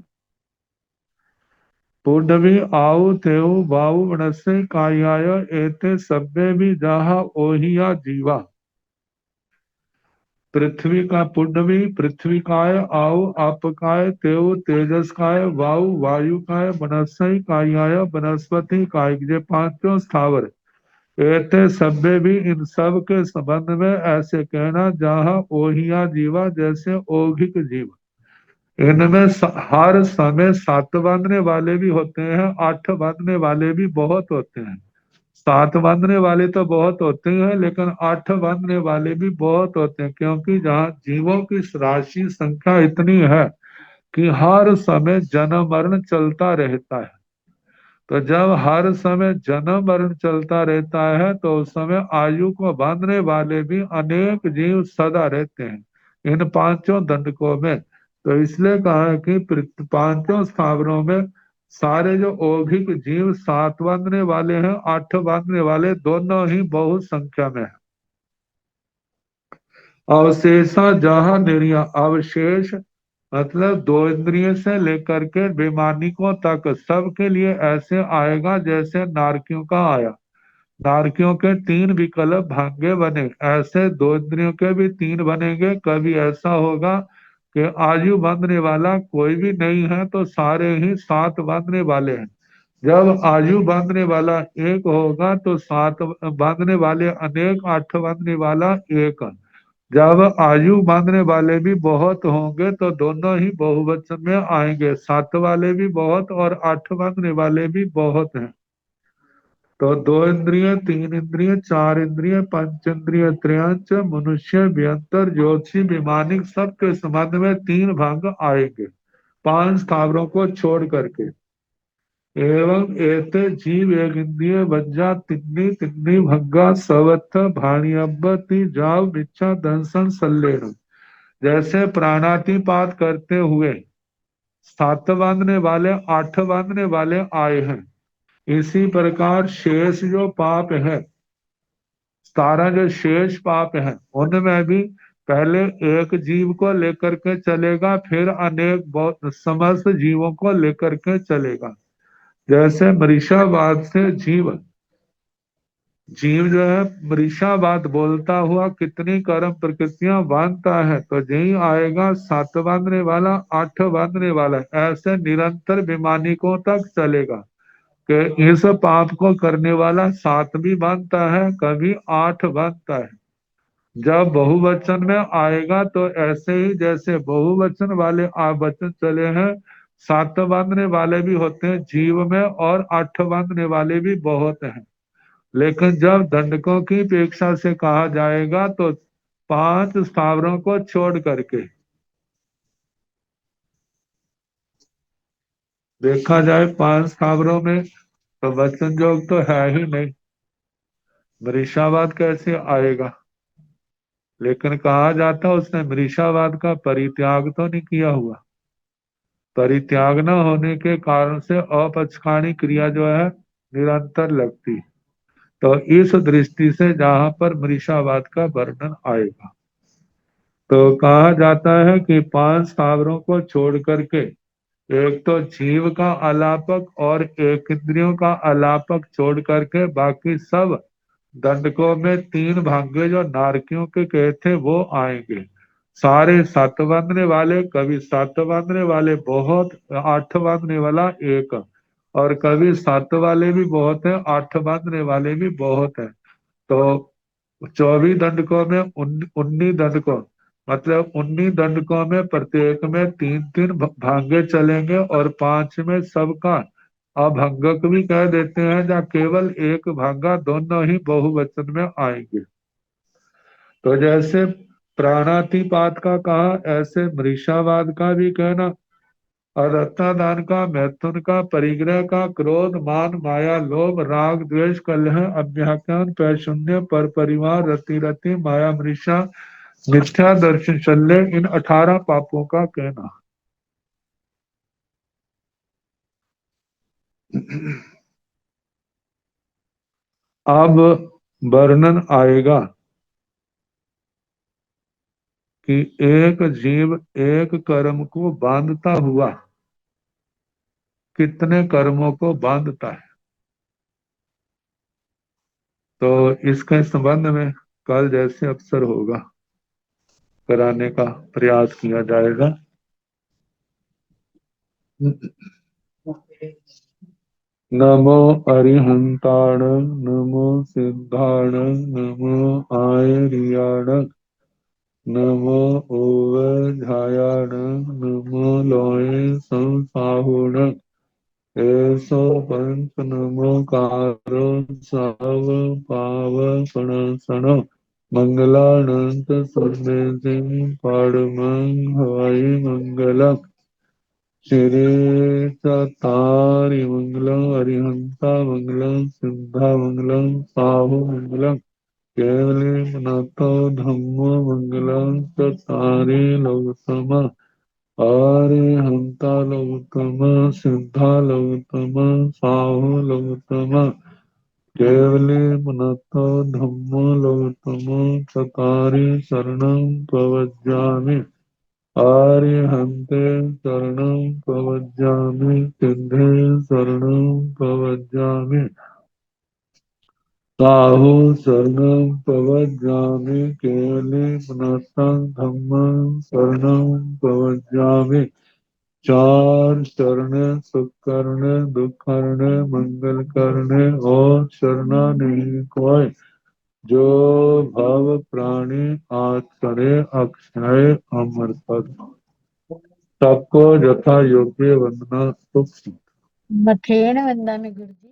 [SPEAKER 2] पुडवी आऊ तेऊ बाऊ मनस्य कायाय एते सभ्य भी जहा ओहिया जीवा। पृथ्वी का पुंडवी पृथ्वी काय, आऊ आपकाय, तेऊ तेजस काय, वायु वायु काय, बनस्सई कायाय वनस्पति काय। ये पांचों स्थावर एते सभ्य भी, इन सब के संबंध में ऐसे कहना जहाँ ओहिया जीवा जैसे औगिक जीव। इनमें हर समय सात बांधने वाले भी होते हैं, आठ बांधने वाले भी बहुत होते हैं। सात बांधने वाले तो बहुत होते हैं, लेकिन आठ बांधने वाले भी बहुत होते हैं, क्योंकि जहाँ जीवों की राशि संख्या इतनी है कि हर समय जन्म मरण चलता रहता है। तो जब हर समय जन्म मरण चलता रहता है तो उस समय आयु को बांधने वाले भी अनेक जीव सदा रहते हैं इन पांचों दंडकों में। तो इसलिए कहा है कि पांचों स्थावरों में सारे जो औगिक जीव सात बांधने वाले हैं, आठ बांधने वाले दोनों ही बहुत संख्या में है। अवशेषा जहाँ निर्या अवशेष मतलब दो इंद्रिय से लेकर के बेमानिकों तक सबके लिए ऐसे आएगा जैसे नारकियों का आया। नारकियों के तीन विकल्प भाग्य बने, ऐसे दो इंद्रियों के भी तीन बनेंगे। कभी ऐसा होगा कि आयु बांधने वाला कोई भी नहीं है तो सारे ही सात बांधने वाले हैं। जब आयु बांधने वाला एक होगा तो सात बांधने वाले अनेक, आठ बांधने वाला एक। जब आयु बांधने वाले भी बहुत होंगे तो दोनों ही बहुवचन में आएंगे, सात वाले भी बहुत और आठ बांधने वाले भी बहुत हैं। तो दो इंद्रिय, तीन इंद्रिय, चार इंद्रिय, पंच इंद्रिय, त्रयंच मनुष्य व्यंतर ज्योतिषी विमानिक सबके संबंध में तीन भाग आएंगे, पांच स्थावरों को छोड़ करके। एवं एते जीव एक इंद्रिय वज्जा तिन्नी तिन्नी भग्गा सवत्थ भाणियब्बति जाव मिच्छा दंसन सल्लेन। जैसे प्राणातिपात करते हुए सात बांधने वाले, आठ बांधने वाले आए हैं, इसी प्रकार शेष जो पाप है, सारा जो शेष पाप है उनमें भी पहले एक जीव को लेकर के चलेगा, फिर अनेक बहुत समस्त जीवों को लेकर के चलेगा। जैसे मरीषावाद से जीव जीव जो है मरीषावाद बोलता हुआ कितनी कर्म प्रकृतियां बांधता है, तो यही आएगा सात बांधने वाला, आठ बांधने वाला, ऐसे निरंतर विमानिकों तक चलेगा कि इस पाप को करने वाला सात भी बांधता है, कभी आठ बांधता है। जब बहुवचन में आएगा तो ऐसे ही जैसे बहुवचन वाले वचन चले हैं, सात बांधने वाले भी होते हैं जीव में और आठ बांधने वाले भी बहुत हैं। लेकिन जब दंडकों की अपेक्षा से कहा जाएगा तो पांच स्थावरों को छोड़ करके देखा जाए, पांच स्थावरों में तो वचन योग तो है ही नहीं, वृषावाद कैसे आएगा। लेकिन कहा जाता उसने मृषावाद का परित्याग तो नहीं किया हुआ। परित्याग न होने के कारण से अपक्षखानी क्रिया जो है निरंतर लगती। तो इस दृष्टि से जहां पर मृषावाद का वर्णन आएगा तो कहा जाता है कि 5 स्थावरों को छोड़ करके एक तो जीव का अलापक और एक इंद्रियों का अलापक छोड़ करके बाकी सब दंडकों में 3 भाग्य जो नारकियों के कहे थे वो आएंगे। सारे 7 बांधने वाले, कभी 7 बांधने वाले बहुत, 8 बांधने वाला एक, और कभी 7 वाले भी बहुत है, 8 बांधने वाले भी बहुत है। तो 24 दंडकों में 19 दंडकों, मतलब 19 दंडकों में प्रत्येक में 3 3 भांगे चलेंगे और 5 में सबका अभंगक भी कह देते हैं जहाँ केवल एक भांगा दोनों ही बहुवचन में आएंगे। तो जैसे प्राणातिपात का कहा ऐसे मृषावाद का भी कहना, अदत्तादान का, मैथुन का, परिग्रह का, क्रोध, मान, माया, लोभ, राग, द्वेष, कलह, अभ्याख्यान, पैशून्य, पर परिवार, रति रति, माया, मृषा, मिथ्या दर्शन, शल्य, इन 18 पापों का कहना। अब वर्णन आएगा कि एक जीव एक कर्म को बांधता हुआ कितने कर्मों को बांधता है। तो इसके संबंध में कल जैसे अवसर होगा कराने का प्रयास किया जाएगा। नमो अरिहंताण, नमो सिद्धाण, नमो आयरियाण, नमो ओवझायाण, नमो लोये संसाहुण, ऐसो पंच नमो कारो साव पावपणसण, मंगलानंत सुमेधिं पाड़मं हवाई मंगलक, श्री तारि मंगलम, अरिहंता मंगलम, सिद्धा मंगलम, साहु मंगलम, केवली मनातो धम्मो मंगलम, चतारि लोकतम, अरिहंता लोकतम, सिद्धा लोकतम, साहु लोकतम, केवली मनातो धम्मो लोकतम, चतारि शरणं प्रवज्जामि, आर्यहन्ते शरणं प्रवज्जामि, सिद्धे शरणं प्रवज्जामि, साहु शरणं प्रवज्जामि, केवले पुनस्तं धम्मं शरणं प्रवज्जामि। 4 शरण सुख करने, दुख करने, मंगल करने और शरणा नहीं कोई, जो भव प्राणी आचरे अक्षय अमर पद। सबको यथा योग्य वंदना सुख।
[SPEAKER 3] मठेन वंदामि गुरुजी।